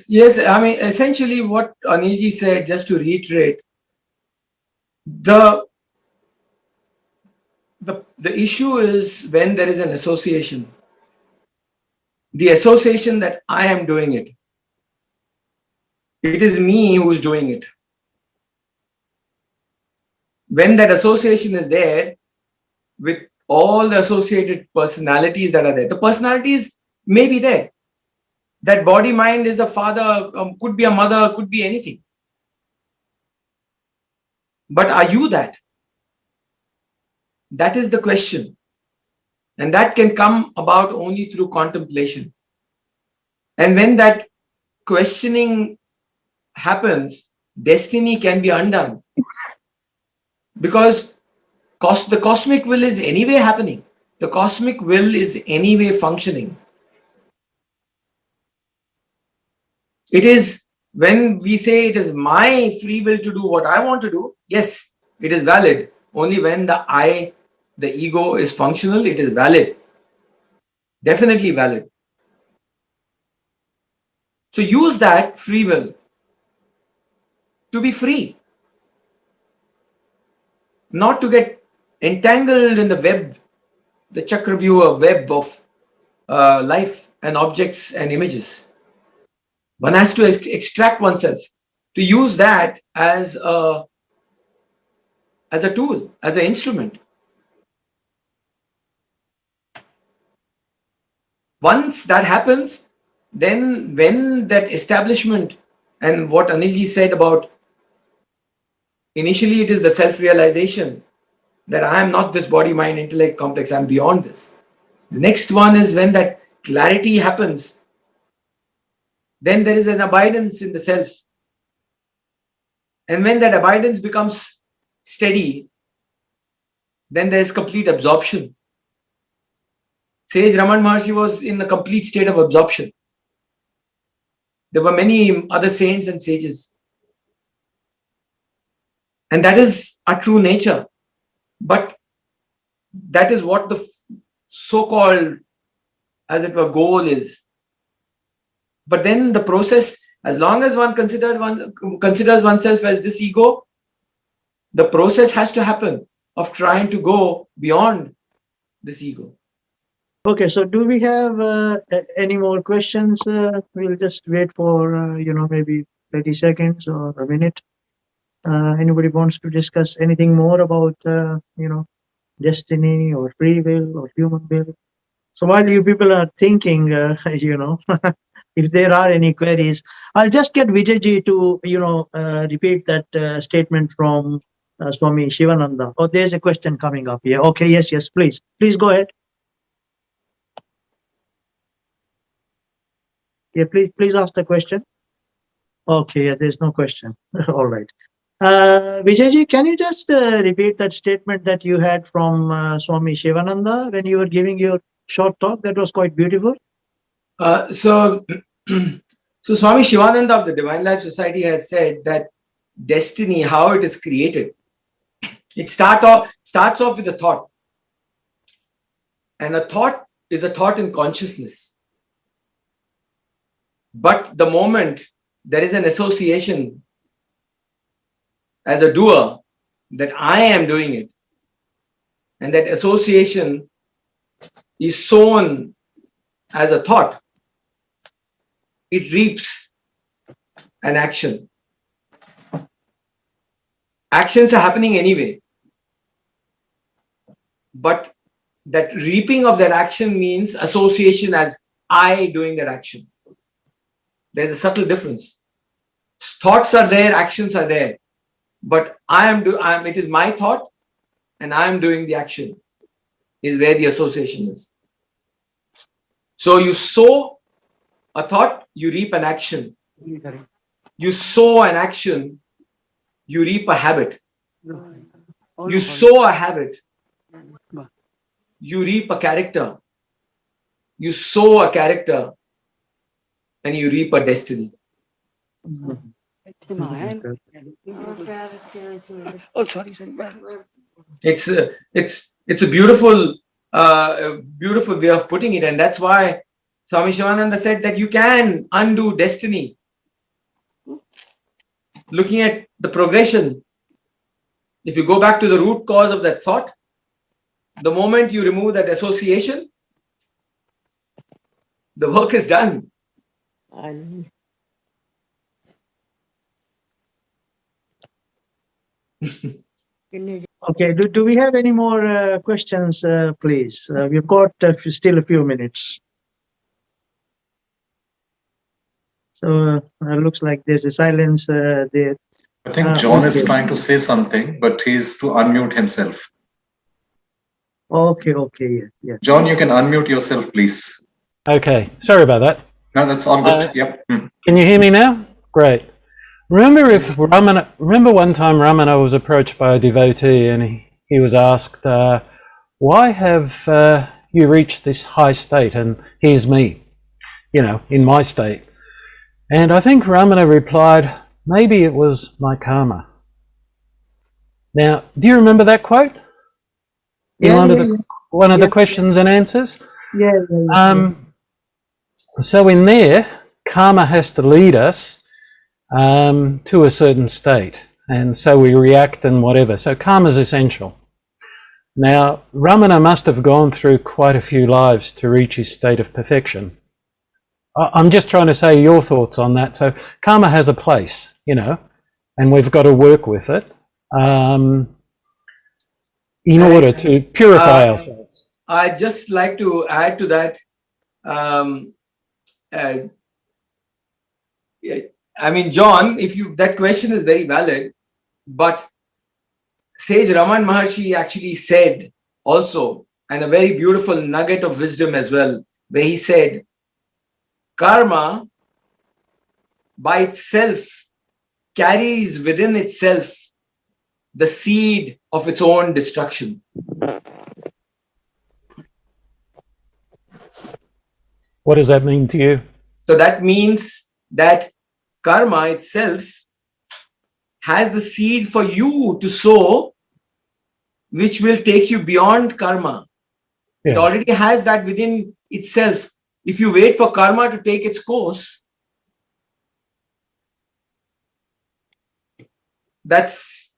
Yes, I mean, essentially what Anilji said, just to reiterate, the issue is when there is an association. The association that I am doing it. It is me who is doing it. When that association is there with all the associated personalities that are there, the personalities may be there. That body mind is a father, could be a mother, could be anything. But are you that? That is the question. And that can come about only through contemplation. And when that questioning happens, destiny can be undone. Because the cosmic will is anyway happening. The cosmic will is anyway functioning. It is when we say it is my free will to do what I want to do, yes, it is valid. Only when the I, the ego is functional, it is valid. Definitely valid. So use that free will to be free. Not to get entangled in the web, the Chakravyuha web of life and objects and images. One has to extract oneself, to use that as a tool, as an instrument. Once that happens, then when that establishment, and what Anilji said about, initially it is the self-realization that I am not this body, mind, intellect complex, I am beyond this. The next one is when that clarity happens, then there is an abidance in the self. And when that abidance becomes steady, then there is complete absorption. Sage Raman Maharshi was in a complete state of absorption. There were many other saints and sages. And that is our true nature. But that is what the so-called, as it were, goal is. But then the process, as long as one considers oneself as this ego, the process has to happen of trying to go beyond this ego. Okay, so do we have any more questions? We'll just wait for, maybe 30 seconds or a minute. Anybody wants to discuss anything more about, destiny or free will or human will? So while you people are thinking, if there are any queries, I'll just get Vijayji to, repeat that statement from Swami Shivananda. Oh, there's a question coming up here. Okay, yes, please. Please go ahead. Yeah, please ask the question. Okay, yeah, there's no question. All right. Vijayji, can you just repeat that statement that you had from Swami Shivananda when you were giving your short talk? That was quite beautiful. So Swami Shivananda of the Divine Life Society has said that destiny, how it is created, it starts off with a thought. And a thought is a thought in consciousness. But the moment there is an association as a doer that I am doing it, and that association is sown as a thought, it reaps an action. Actions are happening anyway. But that reaping of that action means association as I doing that action. There's a subtle difference. Thoughts are there, actions are there. But it is my thought and I am doing the action is where the association is. So you sow a thought, you reap an action. You sow an action, you reap a habit. You sow a habit, you reap a character. You sow a character and you reap a destiny. Oh, sorry. It's a beautiful way of putting it, and that's why Swami Shivananda said that you can undo destiny. Looking at the progression, if you go back to the root cause of that thought, the moment you remove that association, the work is done. Okay, do we have any more questions, please? We've got still a few minutes. So it looks like there's a silence there. I think John is okay. trying to say something, but he's to unmute himself. Okay, yeah. John, you can unmute yourself, please. Okay, sorry about that. No, that's all good. Yep. Can you hear me now? Great. Remember one time Ramana was approached by a devotee and he was asked, why have you reached this high state and here's me, in my state? And I think Ramana replied, maybe it was my karma. Now, do you remember that quote? One of the questions and answers? Yeah. So in there, karma has to lead us to a certain state, and so we react and whatever. So karma is essential. Now, Ramana must have gone through quite a few lives to reach his state of perfection. I'm just trying to say your thoughts on that. So karma has a place, and we've got to work with it in order to purify ourselves. I'd just like to add to that. John, that question is very valid, but Sage Raman Maharshi actually said also, and a very beautiful nugget of wisdom as well, where he said, karma by itself carries within itself the seed of its own destruction. What does that mean to you? So that means that karma itself has the seed for you to sow, which will take you beyond karma. Yeah. It already has that within itself. If you wait for karma to take its course, that's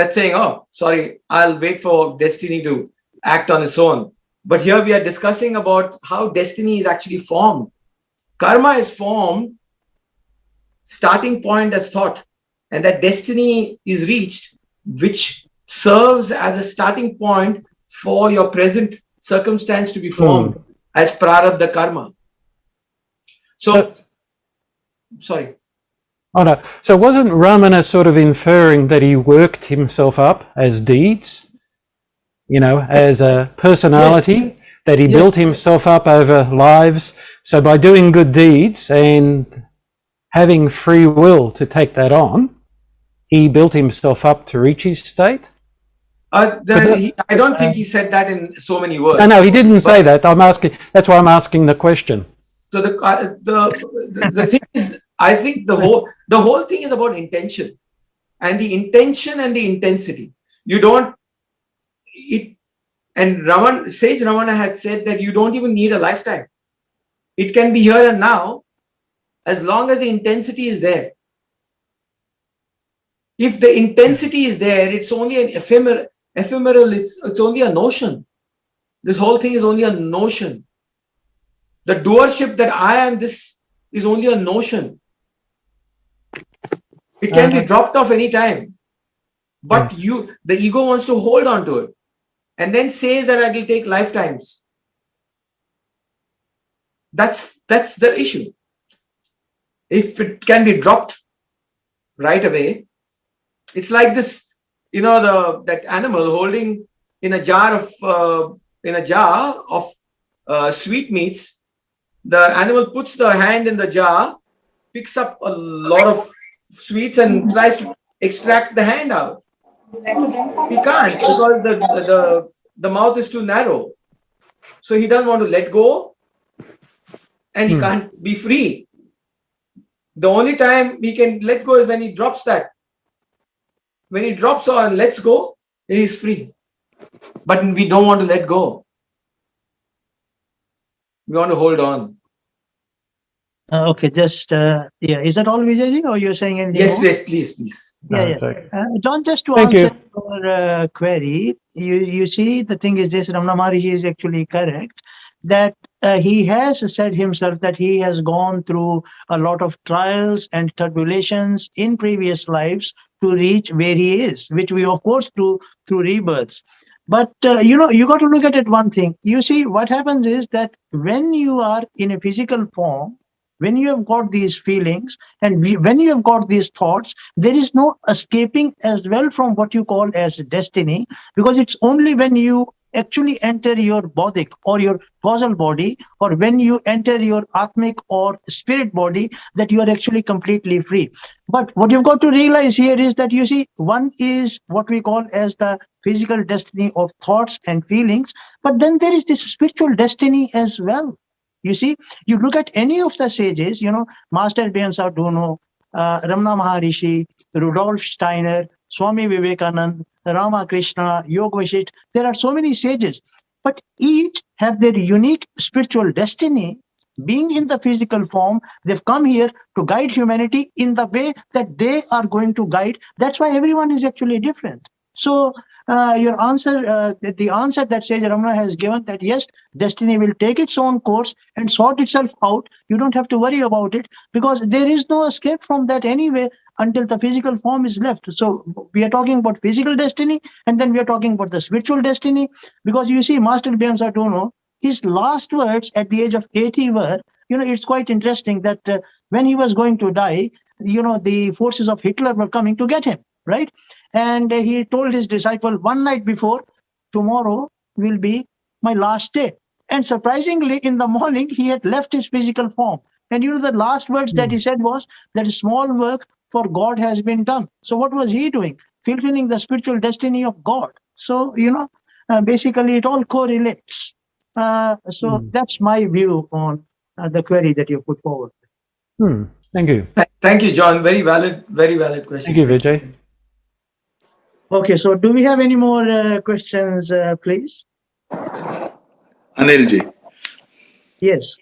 saying, oh, sorry, I'll wait for destiny to act on its own. But here we are discussing about how destiny is actually formed. Karma is formed, starting point as thought, and that destiny is reached, which serves as a starting point for your present circumstance to be formed as prarabdha karma. So, sorry. Oh no. So wasn't Ramana sort of inferring that he worked himself up as deeds? You know, as a personality, that he built himself up over lives. So by doing good deeds and having free will to take that on, he built himself up to reach his state? I don't think he said that in so many words. No, he didn't say that. I'm asking. That's why I'm asking the question. So the thing is, I think the whole thing is about intention, and the intention and the intensity. You don't it, and Sage Ramana had said that you don't even need a lifetime. It can be here and now, as long as the intensity is there. If the intensity is there, it's only an ephemeral. It's only a notion. This whole thing is only a notion. The doership that I am this is only a notion. It can be dropped off any time. But the ego wants to hold on to it and then says that I will take lifetimes. That's the issue. If it can be dropped right away, it's like this, that animal holding in a jar of sweetmeats. The animal puts the hand in the jar, picks up a lot of sweets and tries to extract the hand out. He can't because the mouth is too narrow. So he doesn't want to let go and he can't be free. The only time he can let go is when he drops that. When he drops and lets go, he is free. But we don't want to let go. We want to hold on. Okay, just is that all, Vijay, or you're saying anything more? Yes, please. John, just to Thank answer your query, you see, the thing is this: Ramana Maharishi is actually correct that he has said himself that he has gone through a lot of trials and tribulations in previous lives to reach where he is, which we of course do through rebirths. But you got to look at it one thing. You see, what happens is that when you are in a physical form, when you have got these feelings and when you have got these thoughts, there is no escaping as well from what you call as destiny, because it's only when you actually enter your bodhic or your causal body, or when you enter your atmic or spirit body, that you are actually completely free. But what you've got to realize here is that, you see, one is what we call as the physical destiny of thoughts and feelings, but then there is this spiritual destiny as well. You see, you look at any of the sages, Master Bhyansar Duno, Ramana Maharishi, Rudolf Steiner, Swami Vivekananda, Ramakrishna, Yoga Vasishtha. There are so many sages, but each have their unique spiritual destiny. Being in the physical form, they've come here to guide humanity in the way that they are going to guide. That's why everyone is actually different. So your answer, the answer that Sage Ramana has given, that yes, destiny will take its own course and sort itself out. You don't have to worry about it, because there is no escape from that anyway until the physical form is left. So we are talking about physical destiny, and then we are talking about the spiritual destiny, because you see, Master Bhyansar Duno, his last words at the age of 80 were, it's quite interesting that when he was going to die, the forces of Hitler were coming to get him, right? And he told his disciple one night before, tomorrow will be my last day. And surprisingly, in the morning, he had left his physical form. And the last words that he said was that small work for God has been done. So what was he doing? Fulfilling the spiritual destiny of God. So, basically it all correlates. So that's my view on the query that you put forward. Thank you. Thank you, John. Very valid question. Thank you, Vijay. Okay, so do we have any more questions, please? Anilji. Yes.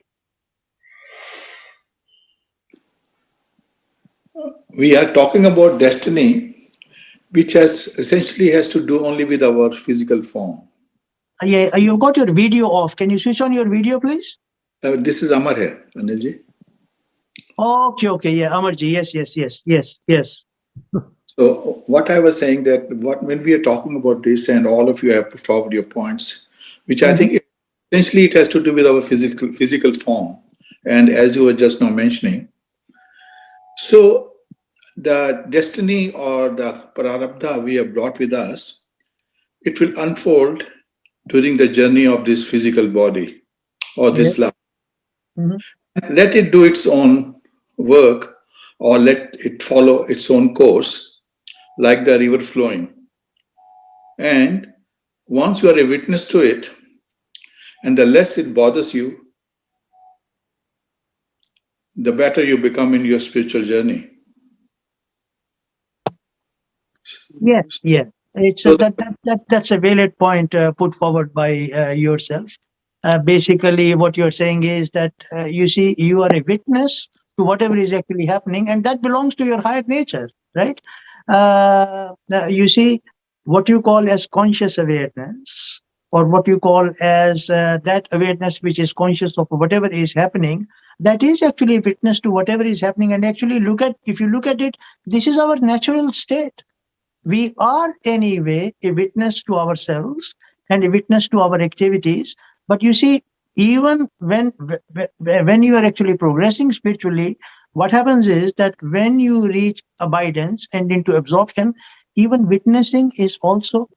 We are talking about destiny, which essentially has to do only with our physical form. Yeah, you've got your video off. Can you switch on your video, please? This is Amar here, Anilji. Okay. Yeah, Amarji. Yes. So what I was saying that when we are talking about this, and all of you have put forward your points, which I think Essentially, it has to do with our physical form. And as you were just now mentioning, so the destiny or the prarabdha we have brought with us, it will unfold during the journey of this physical body or this life. Mhm. Let it do its own work or let it follow its own course, like the river flowing. And once you are a witness to it, and the less it bothers you, the better you become in your spiritual journey. Yeah, yeah. It's So that's a valid point put forward by yourself. Basically, what you're saying is that you see, you are a witness to whatever is actually happening, and that belongs to your higher nature, right? You see, what you call as conscious awareness, or what you call as that awareness which is conscious of whatever is happening, that is actually a witness to whatever is happening. And actually, if you look at it, this is our natural state. We are anyway a witness to ourselves and a witness to our activities. But you see, even when you are actually progressing spiritually, what happens is that when you reach abidance and into absorption, even witnessing is also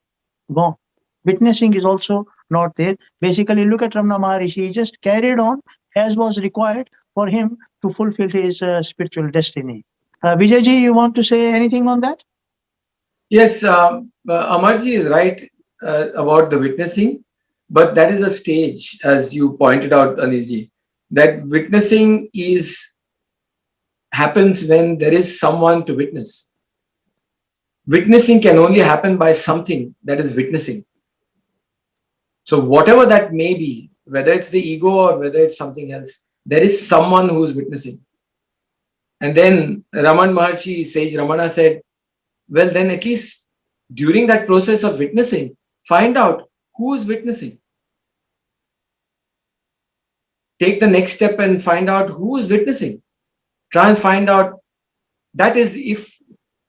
gone. Witnessing is also not there. Basically, look at Ramana Maharishi. He just carried on as was required for him to fulfill his spiritual destiny. Vijayji, you want to say anything on that? Yes, Amarji is right about the witnessing, but that is a stage, as you pointed out, Anilji. That witnessing happens when there is someone to witness. Witnessing can only happen by something that is witnessing. So whatever that may be, whether it's the ego or whether it's something else, there is someone who is witnessing. And then Raman Maharshi, Sage Ramana said, well, then at least during that process of witnessing, find out who is witnessing. Take the next step and find out who is witnessing. Try and find out. That is if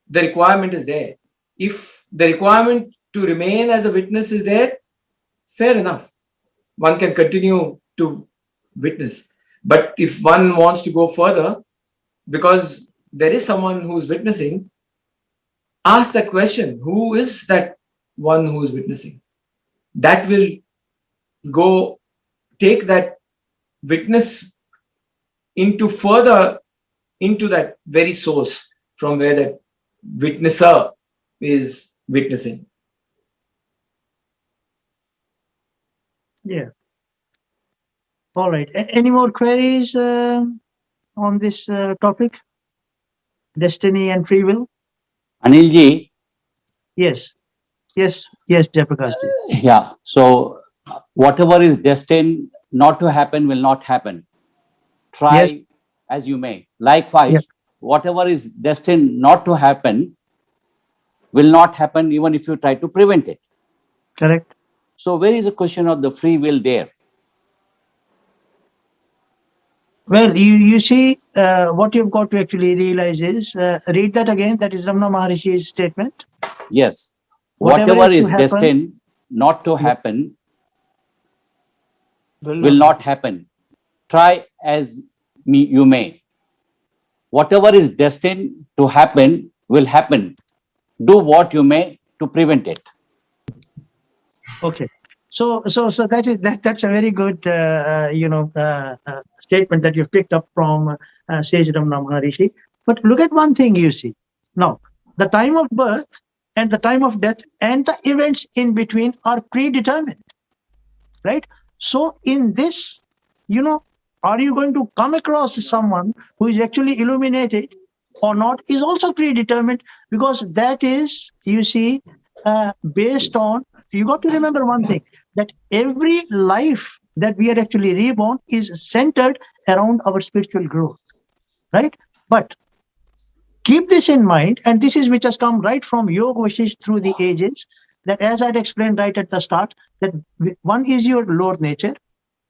the requirement is there. If the requirement to remain as a witness is there, fair enough. One can continue to witness. But if one wants to go further, because there is someone who is witnessing, ask that question, who is that one who is witnessing? That will go take that witness into that very source from where that witnesser is witnessing. Yeah. All right. Any more queries on this topic? Destiny and free will? Anilji, Yes. Yes. Yes, Jayaprakash ji. yeah. So whatever is destined not to happen will not happen. Try Yes. as you may. Likewise, Yeah. whatever is destined not to happen will not happen even if you try to prevent it. Correct. So where is the question of the free will there? Well, you see, what you've got to actually realize is, read that again. That is Ramana Maharishi's statement. Yes. Whatever Whatever is is to happen destined not to Yeah. happen will not happen. Try as you may. Whatever is destined to happen will happen. Do what you may to prevent it. Okay. So that's a very good statement that you've picked up from Sage Ramana Maharishi. But look at one thing, you see. Now, the time of birth and the time of death and the events in between are predetermined, right? So in this, are you going to come across someone who is actually illuminated or not is also predetermined, because that is, you see, based on, you got to remember one thing, that every life that we are actually reborn is centered around our spiritual growth, right? But keep this in mind, and this is which has come right from Yoga Vashish through the ages, that as I'd explained right at the start, that one is your lower nature,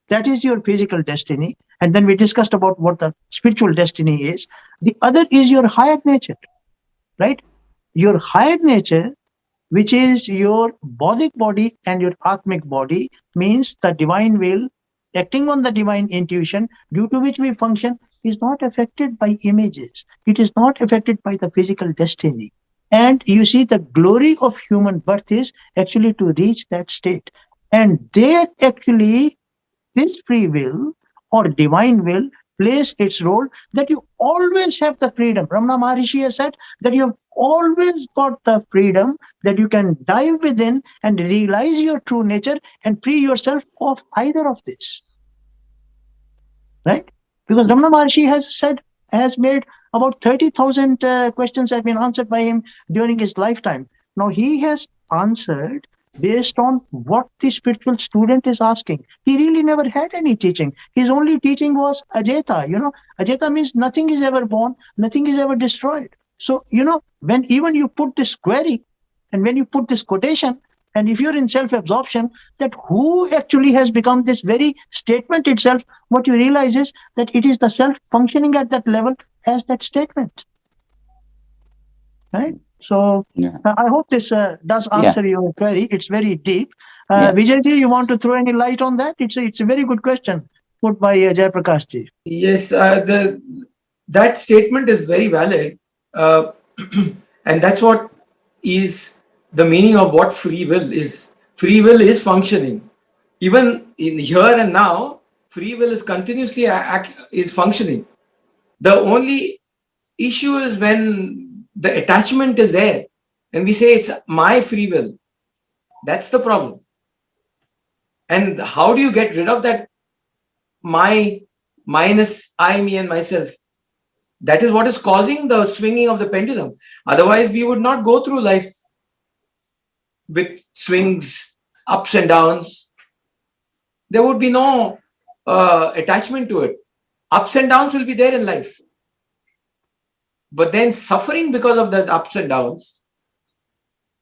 that is your physical destiny, and then we discussed about what the spiritual destiny is. The other is your higher nature, right? Your higher nature which is your bodhic body and your atmic body, means the divine will acting on the divine intuition due to which we function, is not affected by images. It is not affected by the physical destiny. And you see, the glory of human birth is actually to reach that state. And there actually, this free will or divine will plays its role, that you always have the freedom. Ramana Maharishi has said that you have always got the freedom, that you can dive within and realize your true nature and free yourself of either of this. Right? Because Ramana Maharishi has made about 30,000 questions have been answered by him during his lifetime. Now he has answered based on what the spiritual student is asking. He really never had any teaching. His only teaching was Ajeta. Ajeta means nothing is ever born, nothing is ever destroyed. So, when even you put this query and when you put this quotation, and if you're in self-absorption, that who actually has become this very statement itself, what you realize is that it is the self functioning at that level as that statement. Right? So I hope this does answer your query. It's very deep. Vijayji, you want to throw any light on that? It's a very good question put by Jayaprakash ji. Yes, that statement is very valid. And that's what is the meaning of what free will is. Free will is functioning. Even in here and now, free will is continuously is functioning. The only issue is when the attachment is there and we say it's my free will. That's the problem. And how do you get rid of that my minus I, me and myself? That is what is causing the swinging of the pendulum. Otherwise, we would not go through life with swings, ups and downs. There would be no attachment to it. Ups and downs will be there in life. But then suffering because of the ups and downs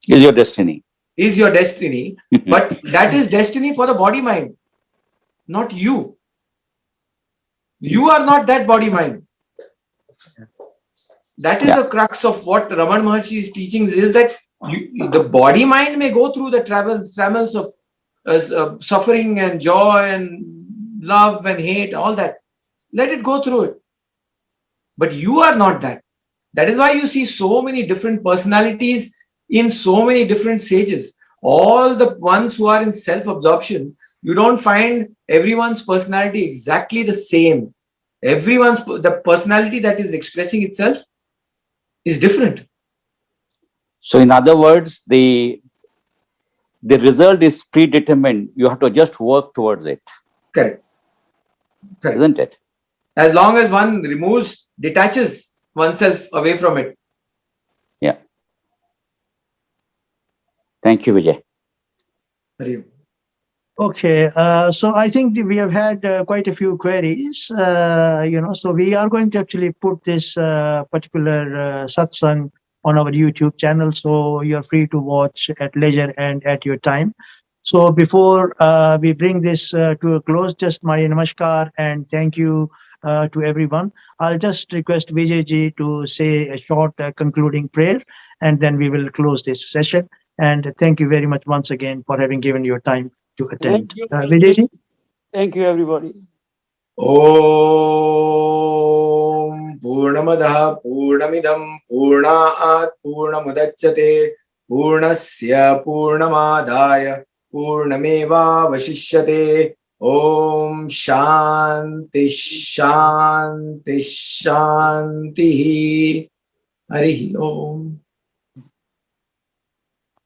is your destiny. But that is destiny for the body mind, not you. You are not that body mind. That is the crux of what Ramana Maharshi's teachings is, that the body mind may go through the trammels of suffering and joy and love and hate, all that. Let it go through it. But you are not that. That is why you see so many different personalities in so many different stages. All the ones who are in self-absorption, you don't find everyone's personality exactly the same. The personality that is expressing itself is different. So in other words, the result is predetermined. You have to just work towards it. Correct. Isn't it? As long as one detaches oneself away from it. Yeah. Thank you, Vijay. Okay, so I think we have had quite a few queries, so we are going to actually put this particular satsang on our YouTube channel, so you're free to watch at leisure and at your time. So before we bring this to a close, just my namaskar and thank you to everyone. I'll just request Vijay ji to say a short concluding prayer, and then we will close this session. And thank you very much once again for having given your time to attend. Vijay ji? Thank you, everybody. Om Purnamadaha Purnamidam Purnaat Purnamudachyate Purnasya Purnamadaya Purnameva Vashishyate. Om Shanti Shanti Shanti. Harihi Om.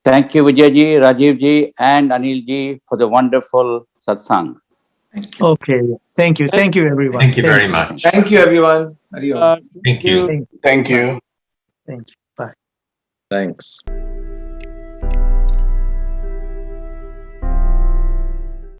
Thank you, Vijay ji, Rajeev ji, and Anil ji for the wonderful satsang. Thank you. Okay. Thank you. Thank you, everyone. Thank you very much. Thank you, everyone. Hari Om. Thank you. Thank you. Thank you. Bye. Thanks.